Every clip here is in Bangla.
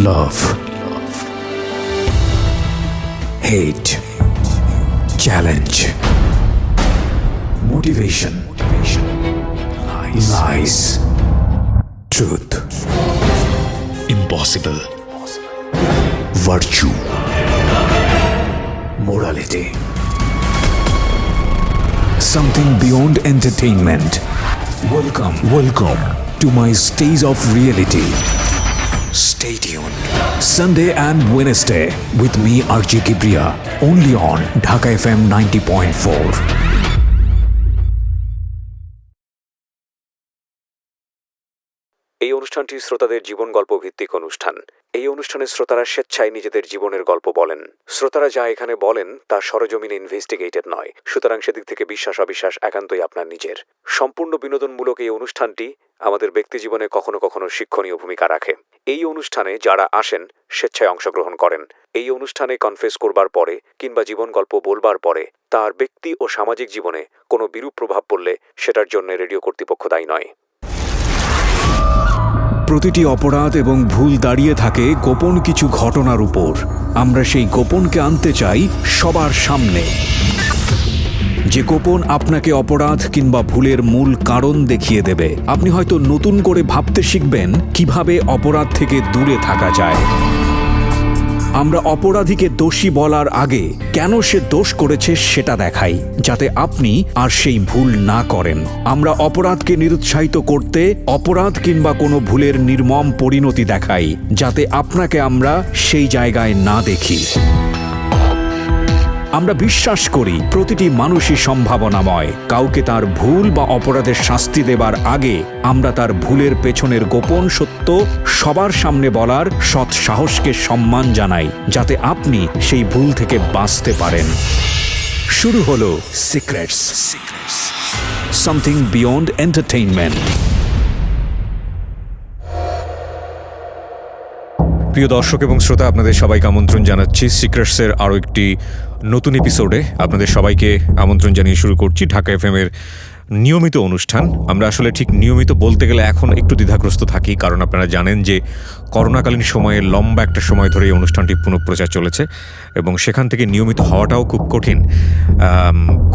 Love, hate, challenge, motivation, lies, truth, impossible, virtue, morality, something beyond entertainment. Welcome to my stage of reality. Stay tuned. Sunday and Wednesday with me RJ Kibriya, only on Dhaka FM 90.4. এই অনুষ্ঠানটি শ্রোতাদের জীবন গল্প ভিত্তিক অনুষ্ঠান। এই অনুষ্ঠানে শ্রোতারা স্বেচ্ছায় নিজেদের জীবনের গল্প বলেন। শ্রোতারা যা এখানে বলেন তা সরজমিনে ইনভেস্টিগেটেড নয়, সুতরাং সেদিক থেকে বিশ্বাস অবিশ্বাস একান্তই আপনার নিজের। সম্পূর্ণ বিনোদনমূলক এই অনুষ্ঠানটি আমাদের ব্যক্তিজীবনে কখনো কখনো শিক্ষণীয় ভূমিকা রাখে। এই অনুষ্ঠানে যারা আসেন স্বেচ্ছায় অংশগ্রহণ করেন। এই অনুষ্ঠানে কনফেস করবার পরে কিংবা জীবন গল্প বলবার পরে তার ব্যক্তি ও সামাজিক জীবনে কোনো বিরূপ প্রভাব পড়লে সেটার জন্য রেডিও কর্তৃপক্ষ দায়ী নয়। প্রতিটি অপরাধ এবং ভুল দাঁড়িয়ে থাকে গোপন কিছু ঘটনার উপর। আমরা সেই গোপনকে আনতে চাই সবার সামনে। যে গোপন আপনাকে অপরাধ কিংবা ভুলের মূল কারণ দেখিয়ে দেবে। আপনি হয়তো নতুন করে ভাবতে শিখবেন কিভাবে অপরাধ থেকে দূরে থাকা যায়। আমরা অপরাধীকে দোষী বলার আগে কেন সে দোষ করেছে সেটা দেখাই, যাতে আপনি আর সেই ভুল না করেন। আমরা অপরাধকে নিরুৎসাহিত করতে অপরাধ কিংবা কোনো ভুলের নির্মম পরিণতি দেখাই, যাতে আপনাকে আমরা সেই জায়গায় না দেখি। আমরা বিশ্বাস করি প্রতিটি মানুষই সম্ভাবনাময়। কাউকে তার ভুল বা অপরাধের শাস্তি দেবার আগে আমরা তার ভুলের পেছনের গোপন সত্য সবার সামনে বলার সৎ সাহসকে সম্মান জানাই, যাতে আপনি সেই ভুল থেকে বাঁচতে পারেন। শুরু হলো সিক্রেটস, সামথিং বিয়ন্ড এন্টারটেইনমেন্ট। প্রিয় দর্শক এবং শ্রোতা, আপনাদের সবাইকে আমন্ত্রণ জানাচ্ছি সিক্রেটসের আরও একটি নতুন এপিসোডে। আপনাদের সবাইকে আমন্ত্রণ জানিয়ে শুরু করছি ঢাকা এফএমের নিয়মিত অনুষ্ঠান। আমরা আসলে ঠিক নিয়মিত বলতে গেলে এখন একটু দ্বিধাগ্রস্ত থাকি, কারণ আপনারা জানেন যে করোনাকালীন সময়ে লম্বা একটা সময় ধরে এই অনুষ্ঠানটি পুনঃপ্রচার চলেছে এবং সেখান থেকে নিয়মিত হওয়াটাও খুব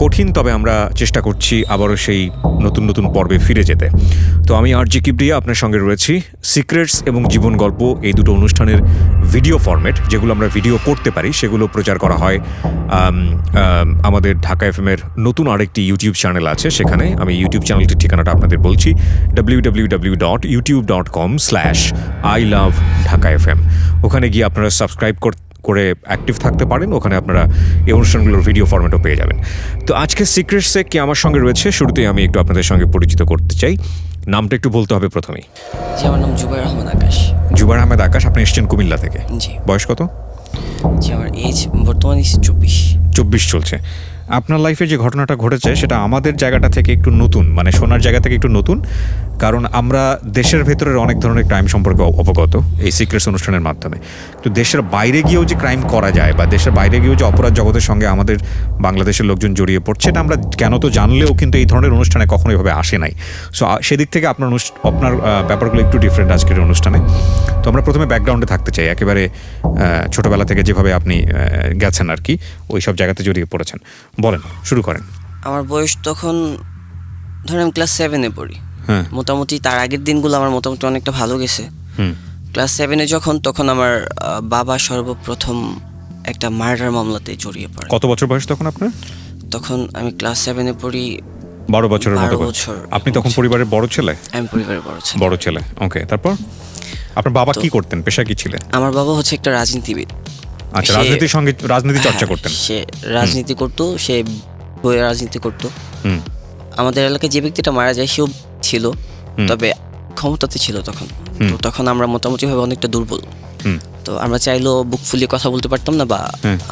কঠিন। তবে আমরা চেষ্টা করছি আবারও সেই নতুন নতুন পর্বে ফিরে যেতে। তো আমি RJ কিবরিয়া আপনার সঙ্গে রয়েছি। সিক্রেটস এবং জীবন গল্প এই দুটো অনুষ্ঠানের ভিডিও ফরম্যাট, যেগুলো আমরা ভিডিও করতে পারি, সেগুলো প্রচার করা হয় আমাদের ঢাকা এফএমের নতুন আরেকটি ইউটিউব চ্যানেল আছে। সেখানে আমি ইউটিউব চ্যানেলটির ঠিকানাটা আপনাদের বলছি, www.youtube.com/ilovedhakafm। ওখানে গিয়ে আপনারা সাবস্ক্রাইব করে অ্যাক্টিভ থাকতে পারেন। ওখানে আপনারা এই অনুষ্ঠানগুলোর ভিডিও ফরম্যাটও পেয়ে যাবেন। তো আজকে সিক্রেটসে কে আমার সঙ্গে রয়েছে, শুরুতেই আমি একটু আপনাদের সঙ্গে পরিচিত করতে চাই। নামটা একটু বলতে হবে প্রথমেই। জি, আমার নাম জুবাইর আহমেদ আকাশ। জুবাইর আহমেদ আকাশ, আপনি এসেছেন কুমিল্লা থেকে। জি। বয়স কত? জি, আমার এজ বর্তমানে 24 চলছে। আপনার লাইফে যে ঘটনাটা ঘটেছে সেটা আমাদের জায়গাটা থেকে একটু নতুন, মানে শোনার জায়গা থেকে একটু নতুন, কারণ আমরা দেশের ভেতরের অনেক ধরনের ক্রাইম সম্পর্কে অবগত এই সিক্রেটস অনুষ্ঠানের মাধ্যমে। তো দেশের বাইরে গিয়েও যে ক্রাইম করা যায় বা দেশের বাইরে গিয়েও যে অপরাধ জগতের সঙ্গে আমাদের বাংলাদেশের লোকজন জড়িয়ে পড়ছে, এটা আমরা কেন তো জানলেও কিন্তু এই ধরনের অনুষ্ঠানে কখনো এভাবে আসে নাই। সো সেদিক থেকে আপনার ব্যাপারগুলো একটু ডিফারেন্ট আজকের অনুষ্ঠানে। তো আমরা প্রথমে ব্যাকগ্রাউন্ডে থাকতে চাই, একেবারে ছোটোবেলা থেকে যেভাবে আপনি গেছেন আর কি, ওই সব জায়গাতে জড়িয়ে পড়েছেন, বলেন, শুরু করেন। আমার বয়স তখন ধরেন আমি ক্লাস 7-এ পড়ি। হ্যাঁ। মোটামুটি তার আগের দিনগুলো আমার মোটামুটি অনেকটা ভালো গেছে। ক্লাস 7-এ তখন আমার বাবা সর্বপ্রথম একটা মার্ডার মামলাতে জড়িয়ে পড়ে। কত বছর বয়স তখন আপনার? তখন আমি ক্লাস 7-এ পড়ি। 12 বছরের মতো বছর। আপনি তখন পরিবারের বড় ছেলে? আমি পরিবারের বড় ছেলে। ওকে, তারপর আপনার বাবা কি করতেন, পেশা কি ছিলেন? আমার বাবা হচ্ছে একটা রাজনীতিবিদ। আচ্ছা, রাজনীতি চর্চা করতেন? সে রাজনীতি করতো, সে বইয়ের রাজনীতি করতো। আমাদের এলাকায় যে ব্যক্তিটা মারা যায় সেও ছিল, তবে ক্ষমতাতে ছিল তখন। তো তখন আমরা মোটামুটি ভাবে অনেকটা দুর্বল। তো আমরা চাইলেও বুক ফুলিয়ে কথা বলতে পারতাম না, বা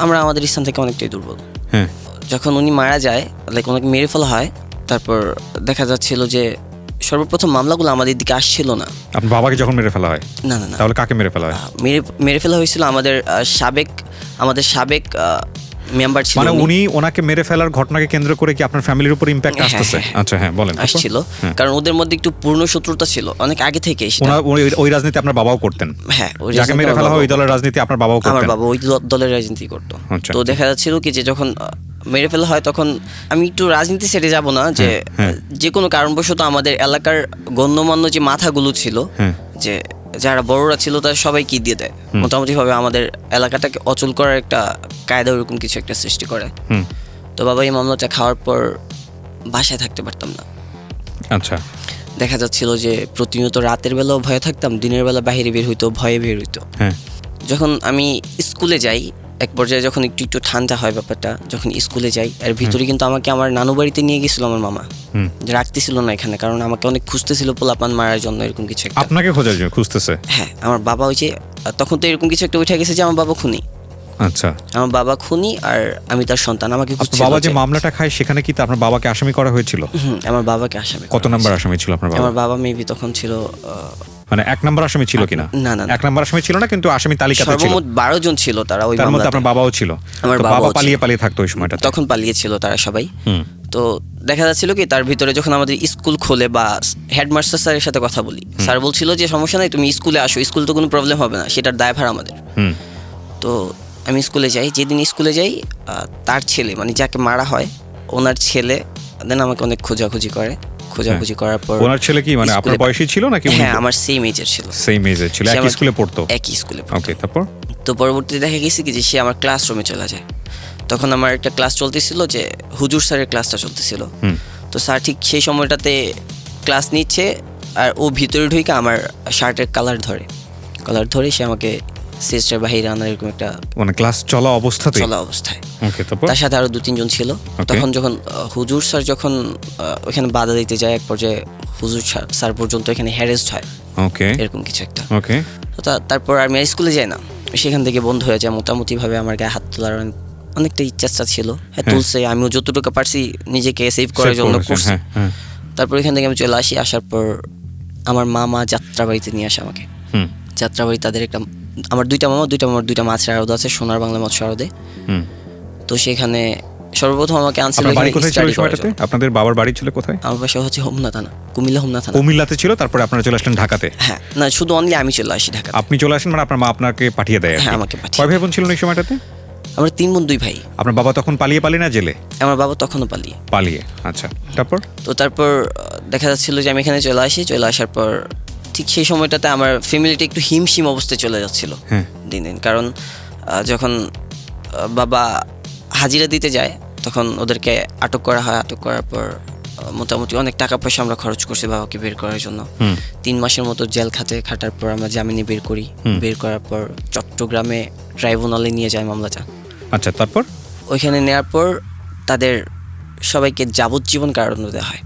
আমরা আমাদের স্থান থেকে অনেকটাই দুর্বল। যখন উনি মারা যায়, ওনাকে মেরে ফেলা হয়, তারপর দেখা যাচ্ছিল যে সর্বপ্রথম মামলাগুলো আমাদের দিকে আসছিল না। আপনার বাবাকে যখন মেরে ফেলা হয়? না, তাহলে কাকে মেরে ফেলা হয়? মেরে ফেলা হয়েছিল আমাদের সাবেক মেম্বার ছিল মানে উনি ওনাকে মেরে ফেলার ঘটনাকে কেন্দ্র করে কি আপনার ফ্যামিলির উপর ইম্প্যাক্ট হ্যাঁ, আসতেছে? হ্যাঁ। আচ্ছা হ্যাঁ বলেন। তারপর? আসছিল, কারণ ওদের মধ্যে একটু পূর্ণ শত্রুতা ছিল অনেক আগে থেকে। ওই রাজনীতি আপনার বাবাও করতেন? হ্যাঁ, ওই যাকে রাজনীতি মেরে আমার ফেলা হয় বাবাও ওই দলের রাজনীতি আপনার বাবাও আমার করতেন? বাবা ওই দলের রাজনীতি করতো। আচ্ছা, তো দেখা যাচ্ছিল কি যে যখন মেরে ফেলা হয় তখন আমি একটু রাজনীতি সেটে যাব না, যে হ্যাঁ। যে কোনো কারণবশত আমাদের এলাকার গণ্যমান্য যে মাথাগুলো ছিল, হ্যাঁ। যে যারা বড়রা ছিল তারা সবাই কি দিয়ে দেয়, মোটামুটি ভাবে আমাদের এলাকাটাকে অচল করার একটা কায়দা ওরকম কিছু একটা সৃষ্টি করে। হুম। তো বাবা এই মামলাটা খাওয়ার পর বাসায় থাকতে পারতাম না। আচ্ছা। দেখা যাচ্ছিল যে প্রতিনিয়ত রাতের বেলাও ভয়ে থাকতাম, দিনের বেলা বাইরে বের হইতো, ভয়ে বের হইতো। হ্যাঁ। যখন আমি স্কুলে যাই, এক পর্যায়ে যখন একটু একটু ঠান্ডা হয় ব্যাপারটা, যখন স্কুলে যাই এর ভিতরে কিন্তু আমাকে আমার নানু বাড়িতে নিয়ে গেছিল আমার মামা, যে রাখতেছিল না এখানে, কারণ আমাকে অনেক খুঁজতেছিল পোলাপান মারার জন্য, এরকম কিছু একটা। আপনাকে খোঁজার জন্য খুঁজতেছে? হ্যাঁ, আমার বাবা ওই যে তখন তো এরকম কিছু একটা উঠে গেছে যে আমার বাবা খুনি। আচ্ছা। আমার বাবা খুনি আর আমি তার সন্তান, আমাকে খুঁজছিল। বাবা যে মামলাটা খায় সেখানে কি আপনার বাবাকে আসামি করা হয়েছিল? আমার বাবাকে আসামি। কত নাম্বার আসামি ছিল আপনার বাবা? আমার বাবা মেবি তখন ছিল মানে 1 নাম্বার আসামি ছিল কিনা? না, না, না। 1 নাম্বার আসামি ছিল না, কিন্তু আসামি তালিকাতে ছিল। সর্বমোট 12 জন ছিল তারা ওই তার মধ্যে মামলাতে। আপনার বাবাও ছিল? আমার তো বাবাও বাবা ছিল। পালিয়ে থাকতো ওই সময়টা? তখন পালিয়েছিল তারা সবাই। হুম। তো দেখা যাচ্ছিল কি তার ভিতরে যখন আমাদের স্কুল খোলে বা হেডমাস্টার স্যারের সাথে কথা বলি, স্যার বলছিল যে সমস্যা নাই, তুমি স্কুলে আসো, স্কুল তো কোনো প্রবলেম হবে না, সেটার দায়ভার আমাদের। হুম। তো আমি স্কুলে যাই, যেদিন স্কুলে যাই তার ছেলে, মানে যাকে মারা হয় ওনার ছেলে দেন আমাকে অনেক খোঁজাখুঁজি করার পর। ওনার ছেলে কি মানে আপনার বয়সী ছিল নাকি? হ্যাঁ, আমার সেম এজের ছিল। সেম এজের ছিল, সে একই আমার- স্কুলে পড়তো? একই স্কুলে। ওকে, তারপর? তো পরবর্তীতে দেখা গেছে কি যে সে আমার ক্লাসরুমে চলে যায়। তখন আমার একটা ক্লাস চলতেছিল, যে হুজুর স্যারের ক্লাসটা চলতেছিল। তো স্যার ঠিক সেই সময়টাতে ক্লাস নিচ্ছে, আর ও ভিতরে ঢুকে আমার শার্টের কলার ধরে সে আমাকে সিস্টার বাহিরে আনার এরকম একটা, মানে ক্লাস চলা অবস্থায়? চলা অবস্থায়। ওকে, তারপর? তার সাথে আরো 2-3 জন ছিল। তখন যখন হুজুর স্যার যখন ওখানে বাধা দিতে যায়, এক পর্যায়ে হুজুর স্যার পর্যন্ত এখানে হ্যারেস্ট হয়, ওকে, এরকম কিছু একটা। ওকে। তো তারপর আমি আর স্কুলে যাই না, সেখান থেকে বন্ধ হয়ে যায় মোটামুটি ভাবে। আমার গায়ে হাত তোলার অনেকটা ইচ্ছা ছিল, হ্যাঁ তুলছে, আমিও যতটুকু পারছি নিজেকে সেভ করার জন্য করছি। তারপর এখান থেকে আমি চলে আসি, আসার পর আমার মামা যাত্রাবাড়িতে নিয়ে আসে আমাকে। যাত্রাবাড়ি তাদের একটা, আমার দুইটা মাছের আড়ত আছে, সোনার বাংলা মৎস্য আড়তে। তো সেখানে সর্বপ্রথম আমাকে আনছিল। আপনার বাড়ি কোথায় ছিল ওই সময়টাতে? আপনাদের বাবার বাড়ি ছিল কোথায়? আমার বাসা হচ্ছে হোমনা থানা, কুমিল্লা হোমনা থানা। কুমিল্লাতে ছিল, তারপরে আপনারা চলে আসলেন ঢাকাতে? হ্যাঁ, না শুধু অনলি আমি চলে আসি ঢাকা। আপনি চলে আসেন মানে আপনার মা আপনাকে পাঠিয়ে দেয়? হ্যাঁ, আমাকে পাঠিয়ে। কয় ভাই বোন ছিলেন ওই সময়টাতে? আমরা 3 বোন 2 ভাই। আপনার বাবা তখন পালিয়ে না জেলে? আমার বাবা তখনও পালিয়ে। আচ্ছা, তারপর? তো তারপর দেখা যাচ্ছিল যে আমি এখানে চলে আসার পর ঠিক সেই সময়টাতে আমার ফ্যামিলিটা একটু হিমশিম অবস্থায় চলে যাচ্ছিল দিন দিন। কারণ যখন বাবা হাজিরা দিতে যায় তখন ওদেরকে আটক করা হয়। আটক করার পর মোটামুটি অনেক টাকা পয়সা আমরা খরচ করছি বাবাকে বের করার জন্য। 3 মাসের মতো জেল খাটার পর আমরা জামিনে বের করি। বের করার পর চট্টগ্রামে ট্রাইব্যুনালে নিয়ে যায় মামলাটা। আচ্ছা, তারপর? ওইখানে নেওয়ার পর তাদের সবাইকে যাবজ্জীবন কারাদণ্ড দেওয়া হয়।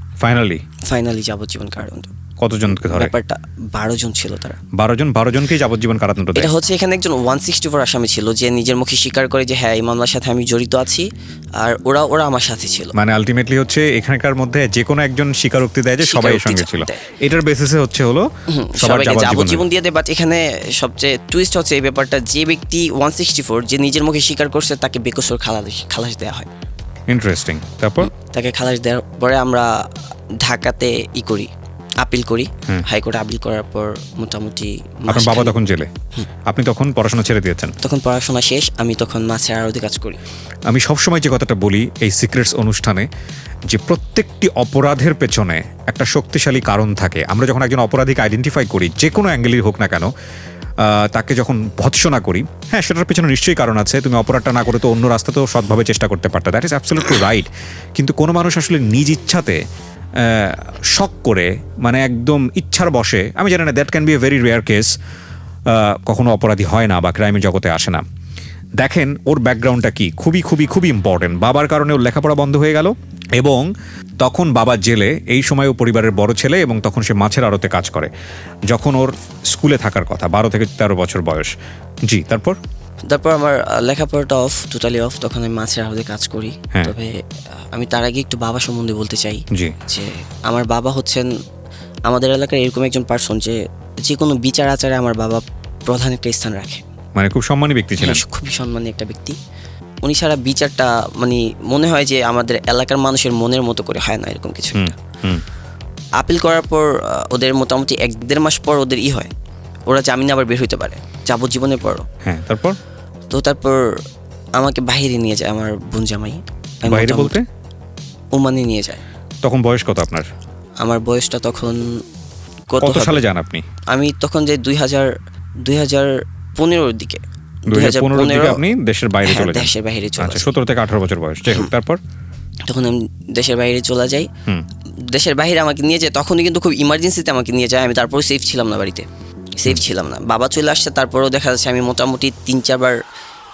ফাইনালি যাবজ্জীবন কারাদণ্ড। কতজনকে ধরে? ব্যাপারটা 12 জন ছিল তারা। 12 জনকেই যাবজ্জীবন কারাদণ্ড দেয়? এটা হচ্ছে এখানে একজন 164 আসামি ছিল, যে নিজের মুখে স্বীকার করে যে হ্যাঁ এই মামলার সাথে আমি জড়িত আছি, আর ওরা আমার সাথে ছিল। মানে আলটিমেটলি হচ্ছে এখানকার মধ্যে যে কোনো একজন স্বীকারোক্তি দেয় যে সবাই এর সঙ্গে ছিল, এটার বেসিসে হলো সবাইকে যাবজ্জীবন দিয়ে দেয়। বাট এখানে সবচেয়ে টুইস্ট হচ্ছে এই ব্যাপারটা, যে ব্যক্তি 164 যে নিজের মুখে স্বীকার করছে তাকে বেকসুর খালাস দেওয়া হয়। ইন্টারেস্টিং। তারপর? তাকে খালাস দেওয়ার পরে আমরা ঢাকাতে আপিল করি, হাইকোর্টে আপিল করার পর মোটামুটি। আপনার বাবা তখন জেলে, আপনি তখন পড়াশোনা ছেড়ে দিয়েছেন? তখন পড়াশোনা শেষ, আমি তখন মাছের আড়তে কাজ করি। আমি সবসময় যে কথাটা বলি এই সিক্রেটস অনুষ্ঠানে, যে প্রত্যেকটি অপরাধের পেছনে একটা শক্তিশালী কারণ থাকে। আমরা যখন একজন অপরাধীকে আইডেন্টিফাই করি, যে কোনো অ্যাঙ্গেলই হোক না কেন, তাকে যখন ভৎসনা করি, হ্যাঁ সেটার পেছনে নিশ্চয়ই কারণ আছে। তুমি অপরাধটা না করে তো অন্য রাস্তাতেও সৎভাবে চেষ্টা করতে পারতে, দ্যাট ইজ অ্যাবসলিউটলি রাইট। কিন্তু কোনো মানুষ আসলে নিজ ইচ্ছাতে শক করে, মানে একদম ইচ্ছার বশে, আমি জানি না, that can B a very rare case, কখনো অপরাধী হয় না বা ক্রাইমের জগতে আসে না। দেখেন ওর ব্যাকগ্রাউন্ডটা কি, খুবই খুবই খুবই ইম্পর্টেন্ট। বাবার কারণে ওর লেখাপড়া বন্ধ হয়ে গেল, এবং তখন বাবা জেলে, এই সময় ও পরিবারের বড় ছেলে, এবং তখন সে মাছের আড়তে কাজ করে যখন ওর স্কুলে থাকার কথা, 12 থেকে 13 বছর বয়স। জি, তারপর আমার লেখাপড়াটা টোটালি অফ। তখন আমি মাছের আড়তে কাজ করি। তবে আমি তার আগে একটু বাবা সম্বন্ধে বলতে চাই। যে আমার বাবা হচ্ছেন আমাদের এলাকার এরকম একজন পার্সন যে কোনো বিচার আচারে আমার বাবা প্রধান একটা স্থান রাখে। মানে খুব সম্মানী ব্যক্তি ছিলেন? খুবই সম্মানী একটা ব্যক্তি। উনি ছাড়া বিচারটা মানে মনে হয় যে আমাদের এলাকার মানুষের মনের মতো করে হয় না, এরকম কিছু একটা। আপিল করার পর ওদের মোটামুটি 1-1.5 মাস পর ওদের হয়, ওরা জামিনে আবার বের হইতে পারে যাবজ্জীবনের পরও। হ্যাঁ, তারপর তারপর আমাকে বাইরে নিয়ে যায় আমার বোন জামাই। আমি বাইরে মোটামুটি বলতে ওমানে নিয়ে যায়। তখন বয়স কত আপনার? আমার বয়সটা তখন কত সালে যান আপনি? আমি তখন যাই 2015-র দিকে। 2015 দিকে আপনি দেশের বাইরে চলে যান? দেশের বাইরে চলে আচ্ছা, যাই। 17 থেকে 18 বছর বয়স। যাই হোক, তারপর তখন আমি দেশের বাইরে চলে যাই। দেশের বাইরে আমাকে নিয়ে যায়, তখনই কিন্তু খুব ইমার্জেন্সিতে আমাকে নিয়ে যায়। আমি তারপরে সেফ ছিলাম না, বাড়িতে সেফ ছিলাম না। বাবা চলে আসছে, তারপরেও দেখা যাচ্ছে আমি মোটামুটি 3-4 বার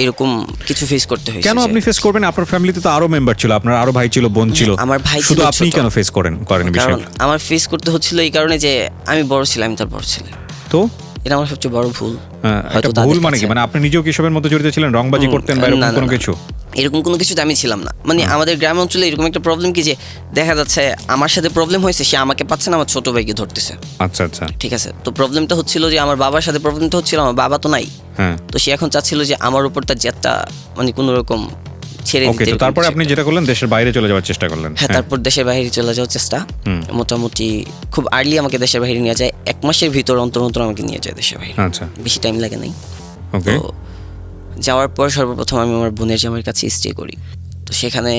এরকম কিছু ফেস করতে হয়েছে। কেন আপনি ফেস করবেন? আপনার ফ্যামিলিতে তো আরো মেম্বার ছিল, আপনার আরো ভাই ছিল, বোন ছিল। আমার ভাই ছিল শুধু আপনি ছোট। কেন ফেস করেন কারণ বিষয়টা? আমার ফেস করতে হচ্ছিল এই কারণে যে আমি বড় ছিলাম, আমি তার বড় ছেলে। তো এটা আমার সবচেয়ে বড় ভুল। এটা ভুল মানে কি? মানে আপনি নিজেও কি এসবের মধ্যে জড়িত ছিলেন? রংবাজি করতেন বা এরকম কোনো কিছু? এরকম কোনো কিছুতে আমি ছিলাম না। মানে আমাদের গ্রাম অঞ্চলে এরকম একটা প্রবলেম কি যে দেখা যাচ্ছে আমার সাথে প্রবলেম হয়েছে, সে আমাকে পাচ্ছে না, আমার ছোট ভাইকে ধরতেছে। আচ্ছা আচ্ছা, ঠিক আছে। তো প্রবলেমটা হচ্ছিল যে আমার বাবার সাথে প্রবলেমটা হচ্ছিল, আমার বাবা তো নাই। হ্যাঁ। তো সে এখন চাচ্ছিল যে আমার উপর তার জেদটা মানে কোনো রকম ছেড়ে ওকে, দিতে। তো তারপরে আপনি যেটা করলেন, দেশের বাইরে চলে যাওয়ার চেষ্টা করলেন। হ্যাঁ, তারপর দেশের বাইরে চলে যাওয়ার চেষ্টা। মোটামুটি খুব আর্লি আমাকে দেশের বাইরে নিয়ে যায়। 1 মাসের ভিতর অন্তর আমাকে নিয়ে যায় দেশের বাইরে। আচ্ছা, বেশি টাইম লাগে নাই। ওকে। তো যাওয়ার পর সর্বপ্রথম আমি আমার বোনের জামাইয়ের কাছে স্টে করি। তো সেখানে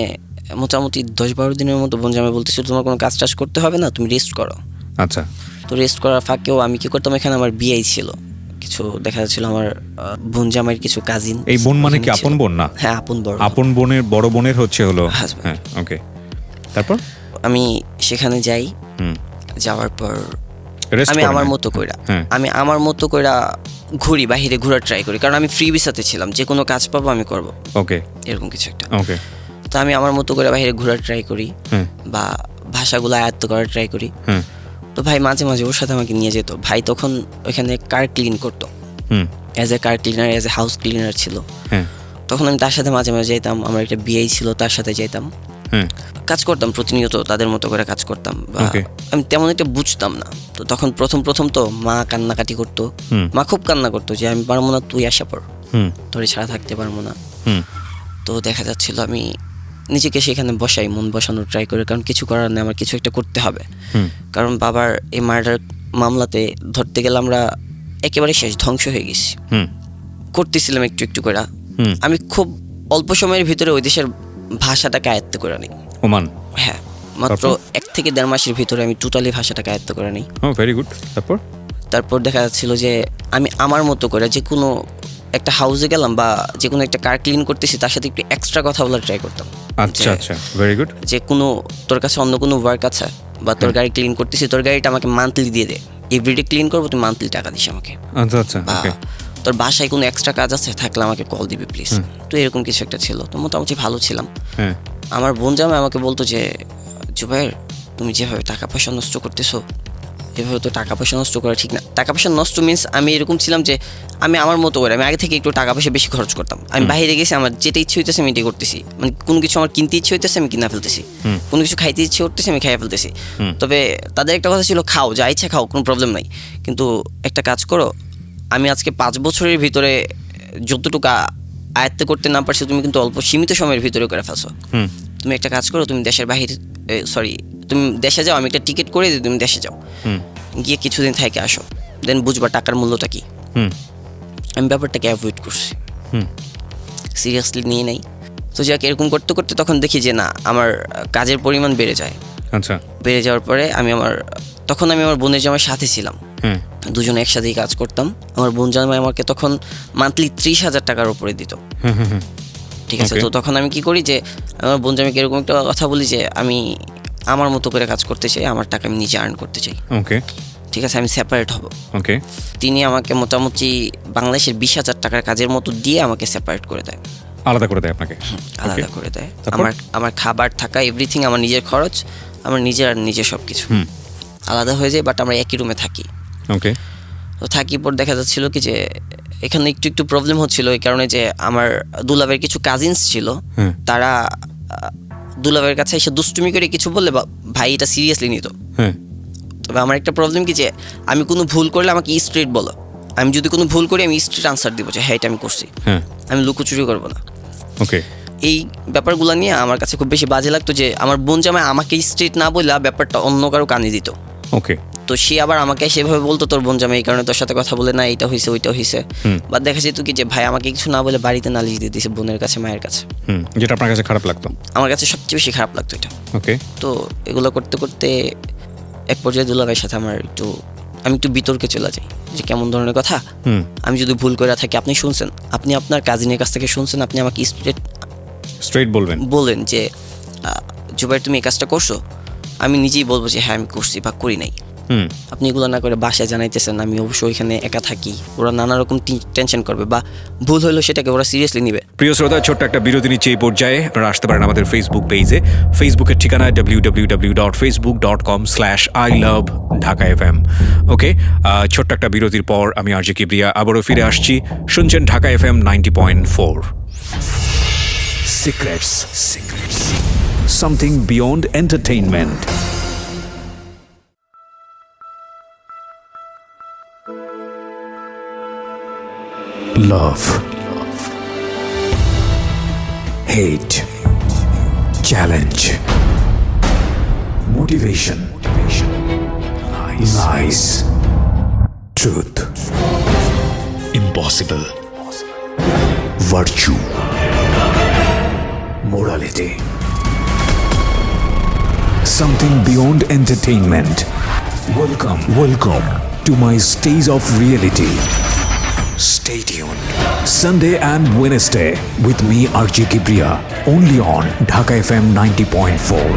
মোটামুটি 10-12 দিনের মতো বোন জামাই বলতেছিল তোমার কোনো কাজ টাজ করতে হবে না, তুমি রেস্ট করো। আচ্ছা, তো রেস্ট করার ফাঁকেও আমি কি করতাম, এখানে আমার বিয়েই ছিল, কিছু দেখা যাচ্ছিল আমার বোন জামাইয়ের কিছু কাজিন। এই বোন মানে কি আপন বোন? না, হ্যাঁ, আপন বড়। আপন বোনের বড় বোনের হচ্ছে হলো Husband. হ্যাঁ, ওকে। তারপর আমি সেখানে যাই। যাওয়ার পর রেস্ট আমি করেন? আমার মতো কইরা হ্যাঁ। আমি আমার মতো কইরা ঘুরি, বাহিরে ঘোরার ট্রাই করি, কারণ আমি ফ্রি ভিসাতে ছিলাম, যে কোনো কাজ পাবো আমি করব, ওকে এরকম কিছু একটা। ওকে, তো আমি আমার মতো করে বাইরে ঘোরার ট্রাই করি হ্যাঁ বা ভাষাগুলো আয়ত্ত করার ট্রাই করি। হ্যাঁ, তো ভাই মাঝে মাঝে ওর সাথে আমাকে নিয়ে যেত। ভাই তখন ওইখানে কার ক্লিন করতো, as a car cleaner, as a house cleaner ছিল। হ্যাঁ তখন আমি তার সাথে মাঝে মাঝে যেতাম। আমার একটা বিয়ে ছিল, তার সাথে যেতাম, হ্যাঁ, কাজ করতাম প্রতিনিয়ত, তাদের মতো করে কাজ করতাম। বা Okay. আমি তেমন একটা বুঝতাম না। তো তখন প্রথম তো মা কান্নাকাটি করতো। মা খুব কান্না করতো যে আমি পারবো না, তুই আসা পর, তোরে ছাড়া থাকতে পারবো না। তো দেখা যাচ্ছিল আমি নিজেকে সেখানে বসাই, মন বসানোর ট্রাই করি, কারণ কিছু করার নেই, আমার কিছু একটা করতে হবে। কারণ বাবার এই মার্ডার মামলাতে ধরতে গেলে আমরা একেবারে শেষ, ধ্বংস হয়ে গেছি। করতেছিলাম একটু একটু করে। আমি খুব অল্প সময়ের ভিতরে ওই দেশের ভাষাটাকে আয়ত্ত করে নিই। ওমান? হ্যাঁ, মাত্র 1 থেকে 1.5 মাসের ভিতরে আমি টোটালি ভাষাটাকে আয়ত্ত করে নিই। Very good. তারপর দেখা যাচ্ছিল যে আমি আমার মতো করে যে কোনো একটা হাউসে গেলাম বা যে কোনো একটা কার ক্লিন করতেছি, তার সাথে একটু এক্সট্রা কথা বলার ট্রাই করতাম। আচ্ছা আচ্ছা, ভেরি গুড। যে কোনো তোর কাছে অন্য কোনো ওয়ার্ক আছে বা তোর গাড়ি ক্লিন করতেছি, তোর গাড়িটা আমাকে মান্থলি দিয়ে দে, এভরিডে ক্লিন করবো, তুই মান্থলি টাকা দিস আমাকে। আচ্ছা আচ্ছা, বা ওকে। তোর বাসায় কোনো এক্সট্রা কাজ আছে থাকলে আমাকে কল দিবি প্লিজ। তো এরকম কিছু একটা ছিল। তো মোটামুটি ভালো ছিলাম। হ্যাঁ, আমার বোন জামাই আমাকে বলতো যে জুবাইর, তুমি যেভাবে টাকা পয়সা নষ্ট করতেছো, এভাবে তো টাকা পয়সা নষ্ট করা ঠিক না। টাকা পয়সা নষ্ট মিনস আমি এরকম ছিলাম যে আমি আমার মতো করে, আমি আগে থেকে একটু টাকা পয়সা বেশি খরচ করতাম। আমি বাইরে গেছি, আমার যেটা ইচ্ছে হইতেছে আমি এটাই করতেছি। মানে কোনো কিছু আমার কিনতে ইচ্ছে হইতেছে আমি কিনা ফেলতেছি, কোনো কিছু খাইতে ইচ্ছে করতেছি আমি খাইয়া ফেলতেছি। তবে তাদের একটা কথা ছিল, খাও, যা ইচ্ছা খাও, কোনো প্রবলেম নাই, কিন্তু একটা কাজ করো, আমি আজকে 5 বছরের ভিতরে যতটুকু আয়ত্ত করতে না পারছি, তুমি কিন্তু অল্প সীমিত সময়ের ভিতরে করে ফেলছো। তুমি একটা কাজ করো, তুমি দেশের বাহিরে তুমি দেশে যাও, আমি একটা টিকিট করে দিই, তুমি দেশে যাও, গিয়ে কিছুদিন থেকে আসো, দেন বুঝবা টাকার মূল্যটা কি। আমি ব্যাপারটাকে অ্যাভয়েড করছি, সিরিয়াসলি নিয়ে নেই। তো যাক, এরকম করতে করতে তখন দেখি যে না, আমার কাজের পরিমাণ বেড়ে যায়। আচ্ছা, বেড়ে যাওয়ার পরে তখন আমি আমার বোনের জামাইয়ের সাথে ছিলাম, দুজনে একসাথেই কাজ করতাম। আমার বোন জামাই আমাকে তখন মান্থলি 30,000 টাকার উপরে দিত। ঠিক আছে। তো তখন আমি কি করি যে আমার বোন জামাইকে এরকম একটা কথা বলি যে আমি আমার মতো করে কাজ করতে চাই, আমার টাকা আমি নিজে আর্ন করতে চাই। ওকে, ঠিক আছে, আমি সেপারেট হব। ওকে। তিনি আমাকে মোটামুটি বাংলাদেশের 20,000 টাকার কাজের মতো দিয়ে আমাকে সেপারেট করে দেয়, আলাদা করে দেয় আপনাকে? আলাদা করে দেয়। আমার খাবার থাকা এভরিথিং আমার নিজের খরচ, আমার নিজের সব কিছু আলাদা হয়ে যায়, বাট আমরা একই রুমে থাকি। ওকে। তো থাকি পর দেখা যাচ্ছিল কি যে এখানে একটু প্রবলেম হচ্ছিল, এই কারণে যে আমার দুলাভাইয়ের কিছু কাজিনস ছিল, তারা দুলাভাইয়ের কাছে এসে দুষ্টুমি করে কিছু বললে ভাই এটা সিরিয়াসলি নিত। তবে আমার একটা প্রবলেম কি যে আমি কোনো ভুল করলে আমাকে স্ট্রেট বলো, আমি যদি কোনো ভুল করি আমি স্ট্রেট আনসার দিব যে হ্যাঁ এটা আমি করছি, আমি লুকোচুরি করবো না। ওকে। এই ব্যাপারগুলো নিয়ে আমার কাছে খুব বেশি বাজে লাগতো যে আমার বোন জামাই আমাকে স্ট্রেট না বললে ব্যাপারটা অন্য কারো কানে দিত। ওকে। তো সে আবার আমাকে সেভাবে বলতো তোর বোন জামাই এই কারণে তোর সাথে কথা বলে না, এইটা হয়েছে ওইটা হয়েছে। বা দেখা যেত কি যে ভাই আমাকে কিছু না বলে বাড়িতে নালিশ দিয়ে দিয়েছে বোনের কাছে, মায়ের কাছে। যেটা আপনার কাছে খারাপ লাগতো? আমার কাছে সবচেয়ে বেশি খারাপ লাগতো এটা। ওকে। তো এগুলো করতে করতে এক পর্যায়ে দুলাভাইয়ের সাথে আমি একটু বিতর্কে চলে যাই যে কেমন ধরনের কথা। আমি যদি ভুল করে থাকি আপনি শুনছেন, আপনি আপনার কাজিনের কাছ থেকে শুনছেন, আপনি আমাকে স্ট্রেট বলবেন যে জুবাইর তুমি এই কাজটা করছো, আমি নিজেই বলবো যে হ্যাঁ আমি করছি বা করি নাই। আপনি এগুলো না করে বাসায় জানাইতেছেন, আমি অবশ্যই ওইখানে একা থাকি, ওরা নানা রকম টেনশন করবে বা ভুল হইলো সেটাকে ওরা সিরিয়াসলি নিবে। প্রিয় শ্রোতা, ছোট্ট একটা বিরতি নিচ্ছে এই পর্যায়ে। আপনারা আসতে পারেন আমাদের ফেসবুক পেজে। ফেসবুকের ঠিকানা www.facebook.com/iloveDhakaFM। ওকে, ছোট্ট একটা বিরতির পর আমি আরজে কিবরিয়া আবারও ফিরে আসছি। শুনছেন Dhaka FM 90.4। Secrets. Something beyond entertainment. Love. Hate. Challenge. Motivation. Lies. Truth. Impossible. Virtue. Morality. Something beyond entertainment. Welcome to my stage of reality. Stay tuned. Sunday and Wednesday with me RJ Kibriya, only on Dhaka FM 90.4.